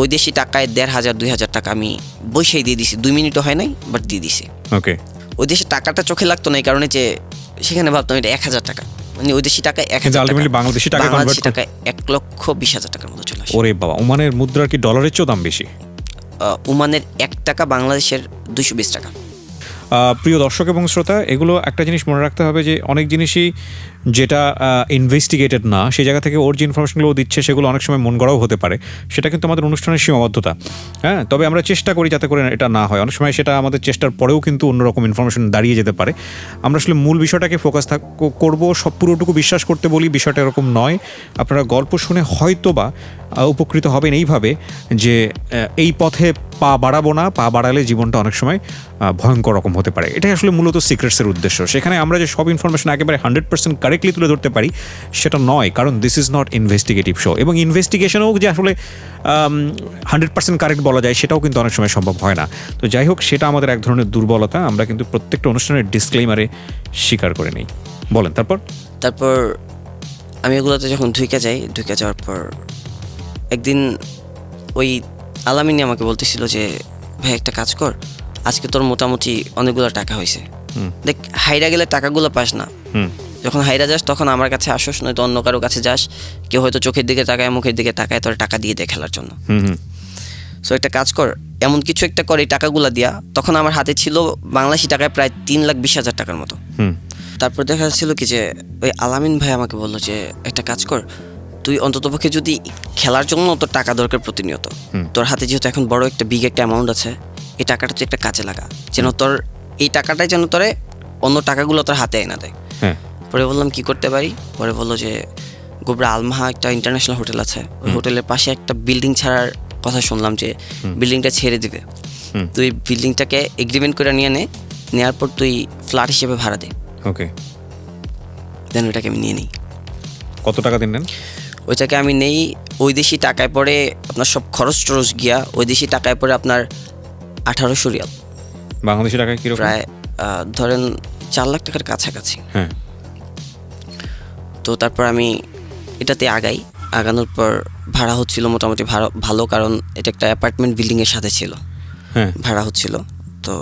ওই দেশি টাকায় 1,500-2,000 টাকা আমি বসেই দিয়ে দিছি, 2 মিনিটও হয় নাই বাট দিয়ে দিছি। ওকে, ওই দেশে টাকাটা চোখে লাগতো না, এই কারণে যে সেখানে ভাবতাম এটা 1,000 টাকা, মানে ওই দেশি টাকায় 1,000 আলটিমেটলি বাংলাদেশি টাকা কনভার্ট টাকায় 1,20,000 টাকার মতো চলে আসে। ওরে বাবা, ওমানের মুদ্রার কি ডলারের চেয়েও দাম বেশি? ওমানের 1 টাকা বাংলাদেশের 220 টাকা। প্রিয় দর্শক এবং শ্রোতা, এগুলো একটা জিনিস মনে রাখতে হবে যে অনেক জিনিসই যেটা ইনভেস্টিগেটেড না, সেই জায়গা থেকে ওর যে ইনফরমেশনগুলো দিচ্ছে সেগুলো অনেক সময় মন গড়াও হতে পারে। সেটা কিন্তু আমাদের অনুষ্ঠানের সীমাবদ্ধতা। হ্যাঁ, তবে আমরা চেষ্টা করি যাতে করে এটা না হয়। অনেক সময় সেটা আমাদের চেষ্টার পরেও কিন্তু অন্যরকম ইনফরমেশন দাঁড়িয়ে যেতে পারে। আমরা আসলে মূল বিষয়টাকে ফোকাস করবো, সব পুরোটুকু বিশ্বাস করতে বলি, বিষয়টা এরকম নয়। আপনারা গল্প শুনে হয়তো বা উপকৃত হবেন এইভাবে যে এই পথে পা বাড়াবো না, পা বাড়ালে জীবনটা অনেক সময় ভয়ঙ্কর রকম হতে পারে। এটাই আসলে মূলত সিক্রেটসের উদ্দেশ্য। সেখানে আমরা যে সব ইনফরমেশন একেবারে 100% কারেক্টলি তুলে ধরতে পারি সেটা নয়, কারণ this is not investigative show. এবং ইনভেস্টিগেশনও যে আসলে 100% কারেক্ট বলা যায় সেটাও কিন্তু অনেক সময় সম্ভব হয় না। তো যাই হোক, সেটা আমাদের এক ধরনের দুর্বলতা, আমরা কিন্তু প্রত্যেকটা অনুষ্ঠানের ডিসক্লেইমারে স্বীকার করে নিই। বলেন তারপর আমি এগুলোতে যখন ঢুকে যাওয়ার পর একদিন ওই আলামিনী আমাকে বলতেছিল যে ভাই একটা কাজ কর, আজকে তোর মোটামুটি অনেকগুলো টাকা হয়েছে, দেখ হাইরা গেলে টাকাগুলো পাস না, যখন হাইরা যাস তখন আমার কাছে আসোস, নয়তো অন্য কারো কাছে যাস, কেউ হয়তো চোখের দিকে তাকায়, মুখের দিকে তাকায়, তোর টাকা দিয়ে দেয় খেলার জন্য। সো একটা কাজ কর, এমন কিছু একটা কর এই টাকাগুলো দিয়া। তখন আমার হাতে ছিল বাংলাদেশি টাকায় প্রায় 3,20,000 টাকার মতো। তারপর দেখা যাচ্ছিল কি যে ওই আলামিন ভাই আমাকে বললো যে একটা কাজ কর, তুই অন্ততপক্ষে যদি খেলার জন্য তোর টাকা দরকার প্রতিনিয়ত, তোর হাতে যেহেতু এখন বড় একটা বিগ একটা অ্যামাউন্ট আছে, এই টাকাটা তুই একটা কাজে লাগা, যেন তোর এই টাকাটাই যেন তোরে অন্য টাকাগুলো তোর হাতে এনে দেয়। পরে বললাম কি করতে পারি? পরে বললো যে গোবরা আলমাহা একটা ইন্টারন্যাশনাল হোটেল আছে, ওই হোটেলের পাশে একটা বিল্ডিং ছাড়ার কথা শুনলাম যে বিল্ডিংটা ছেড়ে দিবে, তুই বিল্ডিংটাকে এগ্রিমেন্ট করে নেওয়ার পর তুই ফ্ল্যাট হিসেবে ভাড়া দে। ওকে, দেন ওইটাকে আমি নিয়ে নিই। কত টাকা দিন নেন? ওইটাকে আমি নেই, ওই দেশি টাকায় পরে আপনার সব খরচ টরচ গিয়া ওই দেশি টাকায় পরে আপনার 1800 রিয়াল, বাংলাদেশি টাকায় কিরকম? প্রায় ধরেন 4 লাখ টাকার কাছাকাছি। হ্যাঁ। তো তারপর আমি এটাতে আগানোর পর ভাড়া হচ্ছিল মোটামুটি ভালো, কারণ এটা একটা অ্যাপার্টমেন্ট বিল্ডিংয়ের সাথে ছিল, ভাড়া হচ্ছিল। তো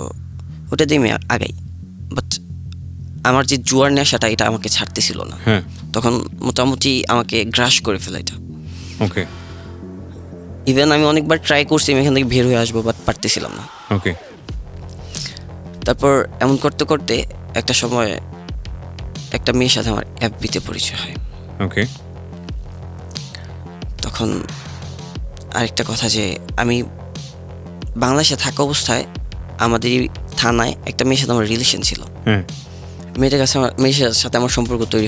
ওটা দিয়ে আমি আগাই, বাট আমার যে জুয়ার নেশাটা এটা আমাকে ছাড়তেছিল না। তখন মোটামুটি আমাকে গ্রাস করে ফেলে এটা। ওকে, ইভেন আমি অনেকবার ট্রাই করছি আমি এখান থেকে বের হয়ে আসবো, বাট পারতেছিলাম না। ওকে, তারপর এমন করতে করতে একটা সময় একটা মেয়ের সাথে আমার এফবিতে পরিচয় হয়। ওকে, তখন আরেকটা কথা যে আমি বাংলাদেশে থাকা অবস্থায় আমাদের থানায় একটা মেয়ের সাথে আমার রিলেশন ছিল। মেয়ের সাথে আমার সম্পর্ক তৈরি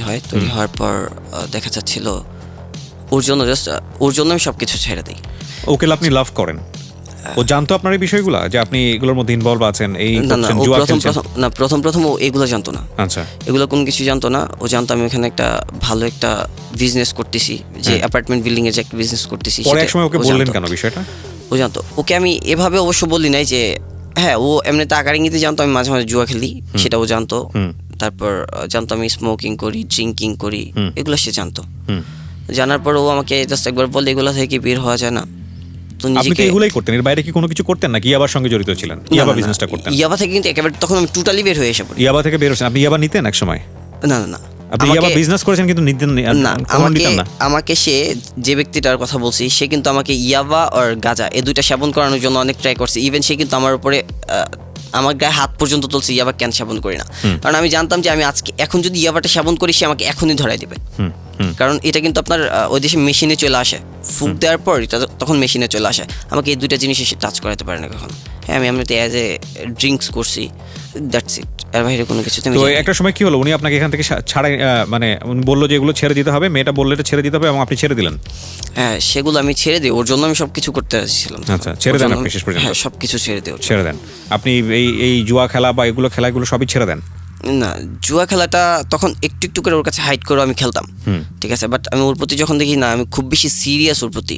হওয়ার পর দেখা যাচ্ছিল ওর জন্য আমি সব কিছু ছেড়ে দিই। ওকে, আপনি লাভ করেন? ও জানতো আপনার এই বিষয়গুলো যে আপনি এগুলোর মধ্যে ইনভলভ আছেন? এই প্রথম ও এগুলো জানতো না। আচ্ছা, এগুলো কোনো কিছু জানতো না। ও জানতো আমি এখানে একটা ভালো একটা বিজনেস করতেছি, যে অ্যাপার্টমেন্ট বিল্ডিং এর যে একটা বিজনেস করতেছি। পরে এক সময় ওকে বললেন কেন বিষয়টা? ও জানতো। ওকে আমি এভাবে অবশ্য বলি নাই যে হ্যাঁ, ও এমনি টাকার ইঙ্গিতে জানতো আমি মাঝে মাঝে জুয়া খেলি, সেটা ও জানতো। তারপর জানতো আমি স্মোকিং করি, ড্রিঙ্কিং করি, এগুলো সে জানতো। জানার পর ও আমাকে জাস্ট একবার বলে এগুলো থেকে বের হওয়া যায় না, তো আপনি তো নিজেকে এগুলাই করতেন, এর বাইরে কি কোনো কিছু করতেন নাকি ইয়াবার সঙ্গে জড়িত ছিলেন? ইয়াবা বিজনেসটা করতেন? ইয়াবা থেকে কিন্তু একেবারে তখন আমি টোটালি বের হয়ে এসে পড়ি। ইয়াবা থেকে বের হচ্ছেন আপনি? ইয়াবা নিতেন এক সময়? না না না, আপনি ইয়াবা বিজনেস করেছেন কিন্তু নিতেন না, আমাকে সে যে ব্যক্তিটার কথা বলছি সে কিন্তু আমাকে ইয়াবা আর গাঁজা এই দুইটা সেবন করানোর জন্য অনেক ট্রাই করছে। ইভেন সে কিন্তু আমার উপরে আমার গায়ে হাত পর্যন্ত তুলছে ইয়াবা কেন সেবন করি না, কারণ আমি জানতাম যে আমি আজকে এখন যদি ইয়াবাটা সেবন করি সে আমাকে এখনই ধরাই দেবে। কারণ এটা কিন্তু আপনার ওই দেশে মেশিনে চলে আসে, ফুক দেওয়ার পর এটা তখন মেশিনে চলে আসে, আমাকে এই দুইটা জিনিস এসে টাচ করাতে পারে না কখন। হ্যাঁ আমি এমনিতে অ্যাজ এ ড্রিঙ্কস করছি, দ্যাটস ইট, এর বাইরে কোনো কিছু। তো একটা সময় কি হলো, উনি আপনাকে এখান থেকে ছাড়াই মানে উনি বললো যে এগুলো ছেড়ে দিতে হবে, মেয়েটা বললে এটা ছেড়ে দিতে হবে এবং আপনি ছেড়ে দিলেন? হ্যাঁ সেগুলো আমি ছেড়ে দিই, ওর জন্য আমি সবকিছু করতে রাজিছিলাম। আচ্ছা, ছেড়ে দেন আপনি শেষ পর্যন্ত? হ্যাঁ সবকিছু ছেড়ে দিই। ছেড়ে দেন আপনি এই জুয়া খেলা বা এগুলো খেলাগুলো সবই ছেড়ে দেন? না, জুয়া খেলাটা তখন একটু একটু করে ওর কাছে হাইড করে আমি খেলতাম, ঠিক আছে, বাট আমি ওর প্রতি যখন দেখি না আমি খুব বেশি সিরিয়াস ওর প্রতি,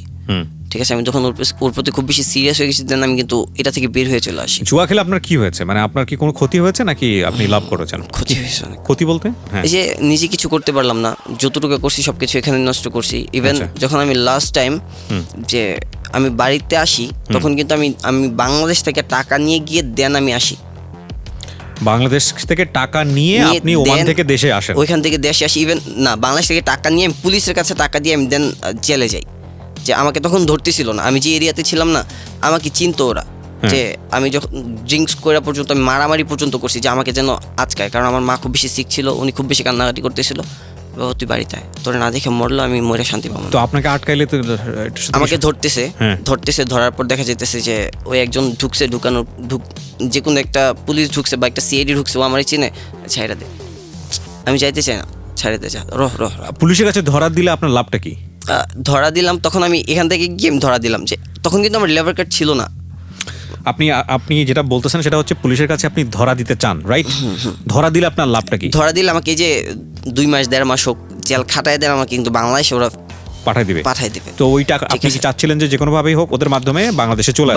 ঠিক আছে, আমি যখন ওর প্রতি খুব বেশি সিরিয়াস হয়ে গেছি দেন আমি কিন্তু এটা থেকে বের হয়ে চলে আসি। জুয়া খেলে আপনার কি হয়েছে, মানে আপনার কি কোনো ক্ষতি হয়েছে নাকি আপনি লাভ করেছেন? ক্ষতি হয়েছে অনেক। ক্ষতি বলতে? হ্যাঁ, এই যে নিজে কিছু করতে পারলাম না, যতটুকু করছি সব কিছু এখানে নষ্ট করছি। ইভেন যখন আমি লাস্ট টাইম যে আমি বাড়িতে আসি তখন কিন্তু আমি বাংলাদেশ থেকে টাকা নিয়ে গিয়ে দেন আমি আসি। বাংলাদেশ থেকে টাকা নিয়ে আপনি ওমান থেকে দেশে আসেন? ওইখান থেকে দেশে আসি, ইভেন না বাংলাদেশ থেকে টাকা নিয়ে আমি পুলিশের কাছে টাকা দিয়ে আমি দেন জেলে যাই। যে আমাকে তখন ধরতেছিল না, আমি যে এরিয়াতে ছিলাম না আমাকে চিনতো ওরা, যে আমি যখন ড্রিঙ্কস করা পর্যন্ত আমি মারামারি পর্যন্ত করছি যে আমাকে যেন আজকায়, কারণ আমার মা খুব বেশি সিক ছিল, উনি খুব বেশি কান্নাকাটি করতেছিল, বাবা তুই বাড়িতে আয়, তোরা না দেখে মরলো আমি মরে শান্তি পাবো। তো আপনাকে আটকাইলে তো আমাকে ধরতেছে ধরার পর দেখা যেতেছে যে ওই একজন ঢুকছে, যে কোনো একটা পুলিশ ঢুকছে বা একটা সিআইডি ঢুকছে, ও আমারই চিনে, ছাইড়া দে, আমি যাইতে চাই না, ছাড়ে দে, যা রহ। পুলিশের কাছে ধরা দিলে আপনার লাভটা কি? ধরা দিলাম তখন আমি এখান থেকে গিয়ে ধরা দিলাম যে তখন কিন্তু আমার লেবার কার্ড ছিল না। আপনি যেটা বলতেছেন সেটা হচ্ছে পুলিশের কাছে আপনি ধরা দিতে চান, রাইট? ধরা দিলে আপনার লাভটা কি? ধরা দিলে আমাকে যে 2 মাস 1.5 মাস হোক জেল খাটায় দেন, আমাকে কিন্তু বাংলাদেশে ওরা পাঠাই দিবে। তো ওই টাকা আপনি কি চাচ্ছিলেন যে কোনো ভাবেই হোক ওদের মাধ্যমে বাংলাদেশে চলে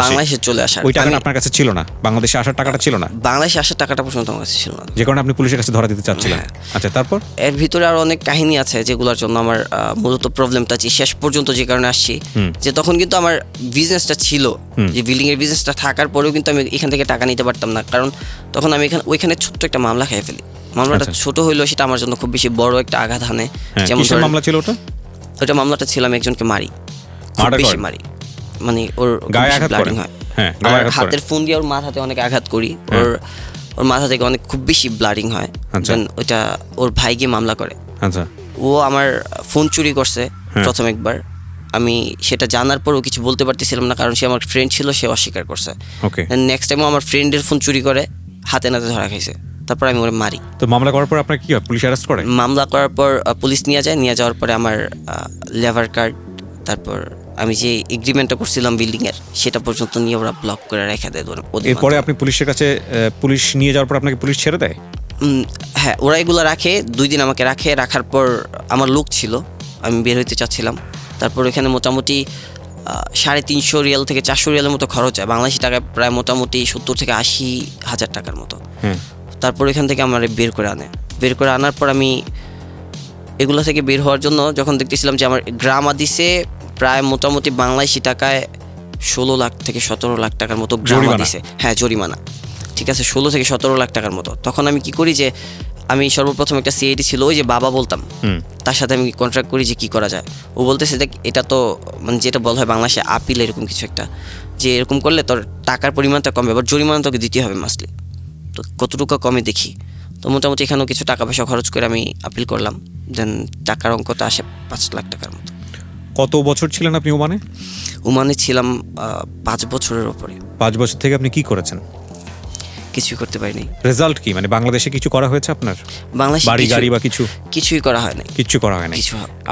আসা? ওই টাকাটা আপনার কাছে ছিল না, বাংলাদেশে আসার টাকাটা ছিল না? বাংলাদেশে আসার টাকাটা পর্যন্ত আমার কাছে ছিল না, যে কারণে আপনি পুলিশের কাছে ধরা দিতে চাচ্ছিলেন। আচ্ছা, তারপর? এর ভিতরে আরো অনেক কাহিনী আছে যেগুলোর জন্য আমার মূলত প্রবলেমটা শেষ পর্যন্ত যে কারণে আসছি, যে তখন কিন্তু আমার বিজনেসটা ছিল, যে বিল্ডিং এর বিজনেসটা থাকার পরেও কিন্তু আমি এখান থেকে টাকা নিতে পারতাম না, কারণ তখন আমি ওইখানে ছোট্ট একটা মামলা খেয়ে ফেলি। মামলাটা ছোট হইলেও সেটা আমার জন্য খুব বেশি বড় একটা আঘাত হানে। যেমন মামলা ছিল ওটা মামলাটা ছিল আমি একজনকে মারি, মারি মানে ওর গায়ে আঘাত করেন? হয়, আর হাতের ফোন দিয়ে ওর মাথাতে অনেক আঘাত করি, ওর মাথা থেকে অনেক খুব বেশি ব্লাডিং হয়। দেন ওইটা ওর ভাই গিয়ে মামলা করে। আচ্ছা, ও আমার ফোন চুরি করছে প্রথম একবার, আমি সেটা জানার পরও কিছু বলতে পারতেছিলাম না, কারণ সে আমার ফ্রেন্ড ছিল, সে অস্বীকার করছে। নেক্সট টাইম আমার ফ্রেন্ডের ফোন চুরি করে হাতে নাতে ধরা খাইছে, তারপর আমি ওরে মারি। তো মামলা করার পর আপনার কি হয়, পুলিশ অ্যারেস্ট করে? মামলা করার পর পুলিশ নিয়ে যাওয়ার পরে আমার লেবার কার্ড, তারপর আমি যে এগ্রিমেন্টটা করছিলাম বিল্ডিং এর সেটা পর্যন্ত নিয়ে ওরা ব্লক করে রেখে দেয়। এরপরে আপনি পুলিশের কাছে, পুলিশ নিয়ে যাওয়ার পর আপনাকে পুলিশ ছেড়ে দেয়? হ্যাঁ, ওরা এগুলো রাখে, 2 দিন আমাকে রাখার পর আমার লোক ছিল, আমি বের হইতে চাচ্ছিলাম, তারপর এখানে মোটামুটি 350 রিয়াল থেকে 400 রিয়ালের মতো খরচ হয়, বাংলাদেশি টাকায় প্রায় মোটামুটি 70 থেকে 80 হাজার টাকার মতো। তারপর এখান থেকে আমার বের করে আনার পর আমি এগুলো থেকে বের হওয়ার জন্য যখন দেখতেছিলাম যে আমার গ্রামা দিছে প্রায় মোটামুটি বাংলাদেশি টাকায় 16 লাখ থেকে 17 লাখ টাকার মতো গ্রামা দিছে। হ্যাঁ, জরিমানা, ঠিক আছে, 16 থেকে 17 লাখ টাকার মতো। তখন আমি কি করি যে আমি সর্বপ্রথম একটা সিআইডি ছিল, ওই যে বাবা বলতাম, তার সাথে আমি কন্ট্রাক্ট করি যে কি করা যায়। ও বলতেছে দেখ এটা তো মানে যেটা বলা হয় বাংলাদেশে আপিল, এরকম কিছু একটা, যে এরকম করলে তোর টাকার পরিমাণটা কমবে, আবার জরিমানা তোকে দিতে হবে মাসলি, তো কতটুকু কমে দেখি। তো মোটামুটি এখানেও কিছু টাকা পয়সা খরচ করে আমি আপিল করলাম, দেন টাকার অঙ্কটা আসে 5 লাখ টাকার মতো। কত বছর ছিলেন আপনি ওমানে? ওমানে ছিলাম 5 বছরের উপরে। 5 বছর থেকে আপনি কি করেছেন? কিছুই করতে পারিনি। রেজাল্ট কি, মানে বাংলাদেশে কিছু করা হয়েছে আপনার? বাংলাদেশে বাড়ি গাড়ি বা কিছুই করা হয় না। কিচ্ছু করা হয় না?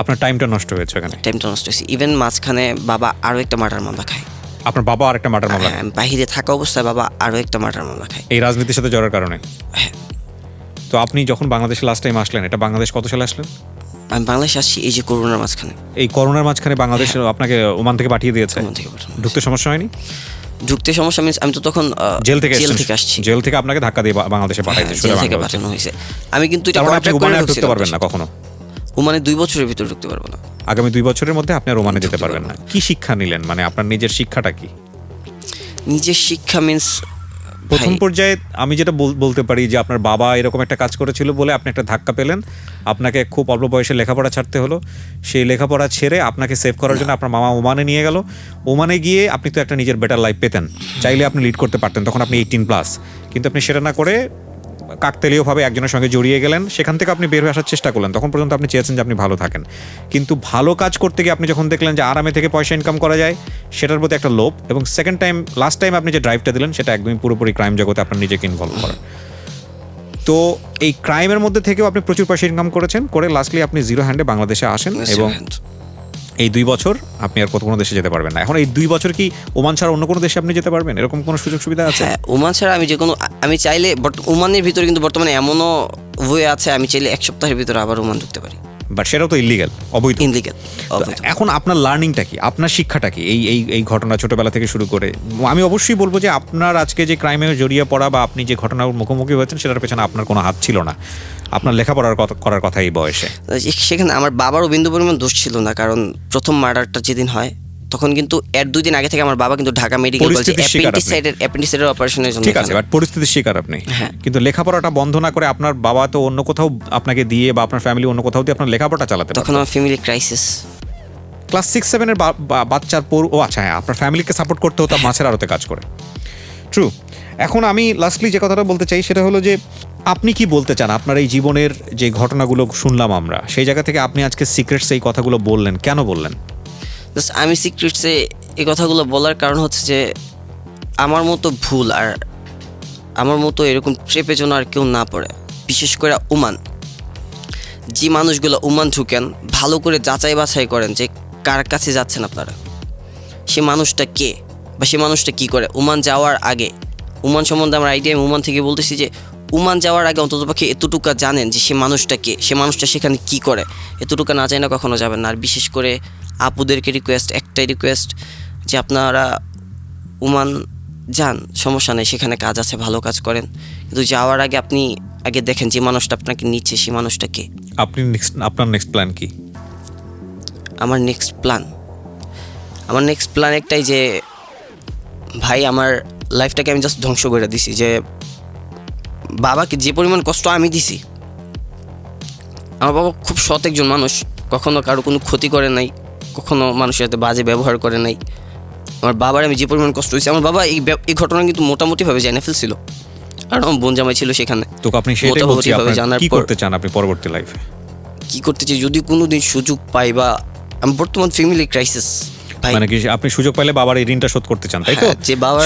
আপনার টাইমটা নষ্ট হয়েছে এখানে? টাইমটা নষ্ট হয়েছে। ইভেন মাঝখানে বাবা আরও একটা মার্ডার মামলা খায়। আপনার বাবা আর একটা মার্ডার মামলা? হ্যাঁ, বাইরে থাকা অবস্থায় বাবা আরও একটা মার্ডার মামলা খায় এই রাজনীতির সাথে জড়ার কারণে? হ্যাঁ। তো আপনি যখন বাংলাদেশে লাস্ট টাইম আসলেন, এটা বাংলাদেশ কত সালে আসলেন? আমি বাংলাদেশে আসছি এই যে করোনার মাঝখানে। এই করোনার মাঝখানে বাংলাদেশ আপনাকে ওমান থেকে পাঠিয়ে দিয়েছে? ঢুকতে সমস্যা হয়নি? ঢুকতে সমস্যা মিন্স আমি তো তখন জেল থেকে আসছি। জেল থেকে আপনাকে ধাক্কা দিয়ে বাংলাদেশে পাঠানো হয়েছে। আমি কিন্তু এটা ঢুকতে পারবেন না কখনো? ওমানে 2 বছরের ভিতরে ঢুকতে পারবো না। আগামী 2 বছরের মধ্যে আপনি আর ওমানে যেতে পারবেন না। কি শিক্ষা নিলেন, মানে আপনার নিজের শিক্ষাটা কি? নিজের শিক্ষা মিন্স প্রথম পর্যায়ে আমি যেটা বলতে পারি যে আপনার বাবা এরকম একটা কাজ করেছিল বলে আপনি একটা ধাক্কা পেলেন, আপনাকে খুব অল্প বয়সে লেখাপড়া ছাড়তে হলো। সেই লেখাপড়া ছেড়ে আপনাকে সেভ করার জন্য আপনার মামা ওমানে নিয়ে গেল। ওমানে গিয়ে আপনি তো একটা নিজের বেটার লাইফ পেতেন, চাইলে আপনি লিড করতে পারতেন, তখন আপনি 18+, কিন্তু আপনি সেটা না করে কাকতালীয়ভাবে একজনের সঙ্গে জড়িয়ে গেলেন। সেখান থেকে আপনি বের হয়ে আসার চেষ্টা করলেন, তখন পর্যন্ত আপনি চেয়েছেন যে আপনি ভালো থাকেন, কিন্তু ভালো কাজ করতে গিয়ে আপনি যখন দেখলেন যে আরামে থেকে পয়সা ইনকাম করা যায়, সেটার প্রতি একটা লোভ, এবং লাস্ট টাইম আপনি যে ড্রাইভটা দিলেন সেটা একদমই পুরোপুরি ক্রাইম জগতে আপনার নিজেকে ইনভলভ করেন। তো এই ক্রাইমের মধ্যে থেকেও আপনি প্রচুর পয়সা ইনকাম করেছেন, করে লাস্টলি আপনি জিরো হ্যান্ডে বাংলাদেশে আসেন, এবং এই 2 বছর আপনি আর কোনো দেশে যেতে পারবেন না। এখন এই 2 বছর কি ওমান ছাড়া অন্য কোনো দেশে আপনি যেতে পারবেন, এরকম কোনো সুযোগ সুবিধা আছে? হ্যাঁ, ওমান ছাড়া আমি চাইলে ওমানের ভিতরে কিন্তু বর্তমানে এমনও ওয়ে আছে, আমি চাইলে 1 সপ্তাহের ভিতরে আবার ওমান ঢুকতে পারি। বাট সেটাও তো ইলিগাল, অবৈধ। ইনলিগাল। এখন আপনার লার্নিংটা কি, আপনার শিক্ষাটা কি এই ঘটনা ছোটবেলা থেকে শুরু করে? আমি অবশ্যই বলবো যে আপনার আজকে যে ক্রাইমে জড়িয়ে পড়া বা আপনি যে ঘটনার মুখোমুখি হয়েছেন সেটার পেছনে আপনার কোনো হাত ছিল না, আপনার লেখাপড়ার করার কথা এই বয়সে। সেখানে আমার বাবারও বিন্দু পরিমাণ দোষ ছিল না, কারণ প্রথম মার্ডারটা যেদিন হয় তখন কিন্তু এর 2 দিন আগে থেকে আমার বাবা কিন্তু ঢাকা মেডিকেল কলেজে অ্যাপেন্ডিসাইটের অপারেশনের জন্য। ঠিক আছে, বাট পরিস্থিতির শিকার আপনি। হ্যাঁ। কিন্তু লেখাপড়াটা বন্ধ না করে আপনার বাবা তো অন্য কোথাও আপনাকে দিয়ে বা আপনার ফ্যামিলি অন্য কোথাও দিয়ে আপনার লেখাপড়া চালাতে পারে। তখন আমার ফ্যামিলি ক্রাইসিস। ক্লাস 6-7 বাচ্চার আচ্ছা হ্যাঁ, আপনার ফ্যামিলিকে সাপোর্ট করতে হতো মাছের আড়তে কাজ করে। ট্রু। এখন আমি লাস্টলি যে কথাটা বলতে চাই সেটা হলো যে আপনি কি বলতে চান আপনার এই জীবনের যে ঘটনাগুলো শুনলাম আমরা, সেই জায়গা থেকে আপনি আজকে সিক্রেটস এই কথাগুলো বললেন, কেন বললেন? আমি সিক্রেটসে এই কথাগুলো বলার কারণ হচ্ছে যে আমার মতো ভুল আর আমার মতো এরকম ট্রেপে যেন আর কেউ না পড়ে। বিশেষ করে ওমান, যে মানুষগুলো ওমান ঢুকেন ভালো করে যাচাই বাছাই করেন যে কার কাছে যাচ্ছেন আপনারা, সে মানুষটা কে বা সে মানুষটা কী করে। ওমান যাওয়ার আগে, ওমান সম্বন্ধে আমার আইডিয়া, আমি ওমান থেকে বলতেছি যে ওমান যাওয়ার আগে অন্ততপক্ষে এতটুকু জানেন যে সে মানুষটা কে, সে মানুষটা সেখানে কী করে, এতটুকু না জানি না কখনো যাবেন না। আর বিশেষ করে আপুদেরকে একটাই রিকোয়েস্ট যে আপনারা ওমান যান, সমস্যা নেই, সেখানে কাজ আছে, ভালো কাজ করেন, কিন্তু যাওয়ার আগে আপনি আগে দেখেন যে মানুষটা আপনাকে নিচ্ছে সে মানুষটা কে। আপনার নেক্সট প্ল্যান কি? আমার নেক্সট প্ল্যান একটাই যে ভাই আমার লাইফটাকে আমি জাস্ট ধ্বংস করে দিছি, যে বাবাকে যে পরিমাণ কষ্ট আমি দিছি। আমার বাবা খুব সৎ একজন মানুষ, কখনো কারো কোনো ক্ষতি করে নাই, কখনো মানুষের সাথে বাজে ব্যবহার করে নাই। আমার বাবার আমি যে পরিমাণ কষ্ট দিয়েছি, আমার বাবা এই ঘটনা কিন্তু মোটামুটিভাবে জেনে ফেলছিল, আর আমার বোন জামাই ছিল সেখানে। তো আপনি সেটাই বলছি, আপনার কি করতে চান আপনি পরবর্তী লাইফে? কি করতে চাই, যদি কোনোদিন সুযোগ পাই, বা আমি বর্তমান ফ্যামিলি ক্রাইসিস, মানে কি আপনি সুযোগ পাইলে বাবার এই ঋণটা শোধ করতে চান, তাই তো?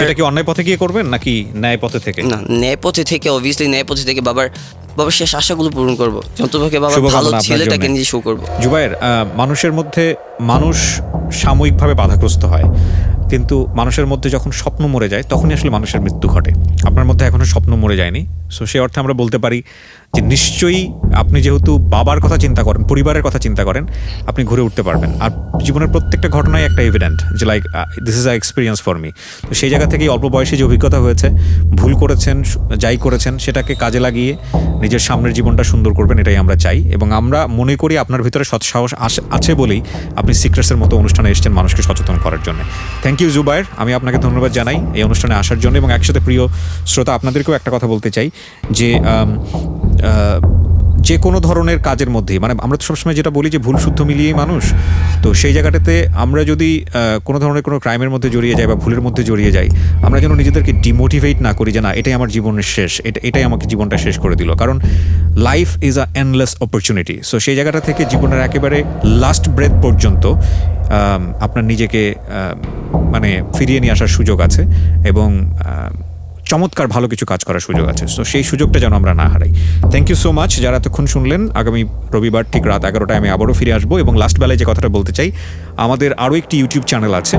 সেটা কি অন্যায় পথে গিয়ে করবেন নাকি ন্যায় পথে থেকে? না, ন্যায় পথে থেকে, অবভিয়াসলি ন্যায় পথে থেকে বাবার শেষ আশাগুলো পূরণ করবো, যন্ত্রভাগে বাবার ভালো ছেলেটাকে নিজে শো করবো। জুবায়ের, মানুষের মধ্যে মানুষ সাময়িকভাবে বাধাগ্রস্ত হয়, কিন্তু মানুষের মধ্যে যখন স্বপ্ন মরে যায় তখনই আসলে মানুষের মৃত্যু ঘটে। আপনার মধ্যে এখনো স্বপ্ন মরে যায়নি, সো সে অর্থে আমরা বলতে পারি যে নিশ্চয়ই আপনি যেহেতু বাবার কথা চিন্তা করেন, পরিবারের কথা চিন্তা করেন, আপনি ঘুরে উঠতে পারবেন। আর জীবনের প্রত্যেকটা ঘটনাই একটা এভিডেন্ট যে like this is a experience for me. তো সেই জায়গা থেকেই অল্প বয়সে যে অভিজ্ঞতা হয়েছে, ভুল করেছেন, যাই করেছেন সেটাকে কাজে লাগিয়ে নিজের সামনের জীবনটা সুন্দর করবেন, এটাই আমরা চাই। এবং আমরা মনে করি আপনার ভিতরে সৎসাহস আছে বলেই আপনি সিক্রেটসের মতো অনুষ্ঠানে এসেছেন মানুষকে সচেতন করার জন্য। থ্যাংক ইউ জুবায়ের, আমি আপনাকে ধন্যবাদ জানাই এই অনুষ্ঠানে আসার জন্য। এবং একসাথে প্রিয় শ্রোতা, আপনাদেরকেও একটা কথা বলতে চাই যে যে কোনো ধরনের কাজের মধ্যেই, মানে আমরা তো সবসময় যেটা বলি যে ভুল শুদ্ধ মিলিয়েই মানুষ, তো সেই জায়গাটাতে আমরা যদি কোনো ধরনের কোনো ক্রাইমের মধ্যে জড়িয়ে যাই বা ভুলের মধ্যে জড়িয়ে যাই, আমরা যেন নিজেদেরকে ডিমোটিভেট না করি যে না এটাই আমার জীবনের শেষ, এটাই আমাকে জীবনটা শেষ করে দিল। কারণ life is a endless opportunity. So সেই জায়গাটা থেকে জীবনের একেবারে লাস্ট ব্রেথ পর্যন্ত আপনার নিজেকে মানে ফিরিয়ে নিয়ে আসার সুযোগ আছে এবং চমৎকার ভালো কিছু কাজ করার সুযোগ আছে। সো সেই সুযোগটা যেন আমরা না হারাই। থ্যাংক ইউ সো মাচ যারা এতক্ষণ শুনলেন। আগামী রবিবার ঠিক রাত 11টায় আমি আবারও ফিরে আসবো। এবং লাস্ট বেলায় যে কথাটা বলতে চাই, আমাদের আরও একটি ইউটিউব চ্যানেল আছে,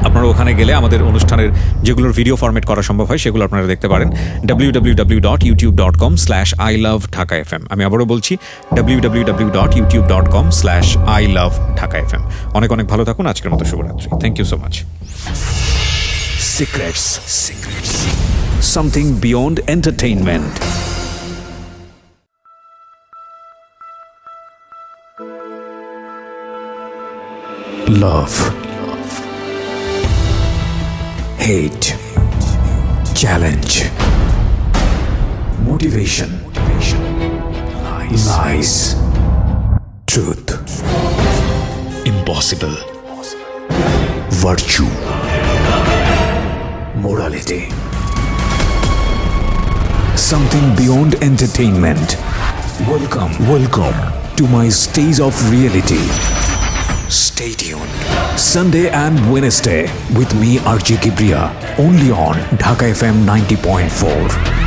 আপনারা ওখানে গেলে আমাদের অনুষ্ঠানের যেগুলোর ভিডিও ফরম্যাট করা সম্ভব হয় সেগুলো আপনারা দেখতে পারেন। www.youtube.com/ilovedhakafm। আমি আবারও বলছি www.youtube.com/ilovedhakafm। অনেক অনেক ভালো থাকুন। আজকের মতো শুভরাত্রি। Thank you so much. Secrets. Something beyond entertainment. love, hate, challenge, motivation, lies, truth, impossible, virtue, morality, something beyond entertainment. Welcome to my stage of reality. Stay tuned. Sunday and Wednesday with me, RJ Kibriya, only on Dhaka FM 90.4.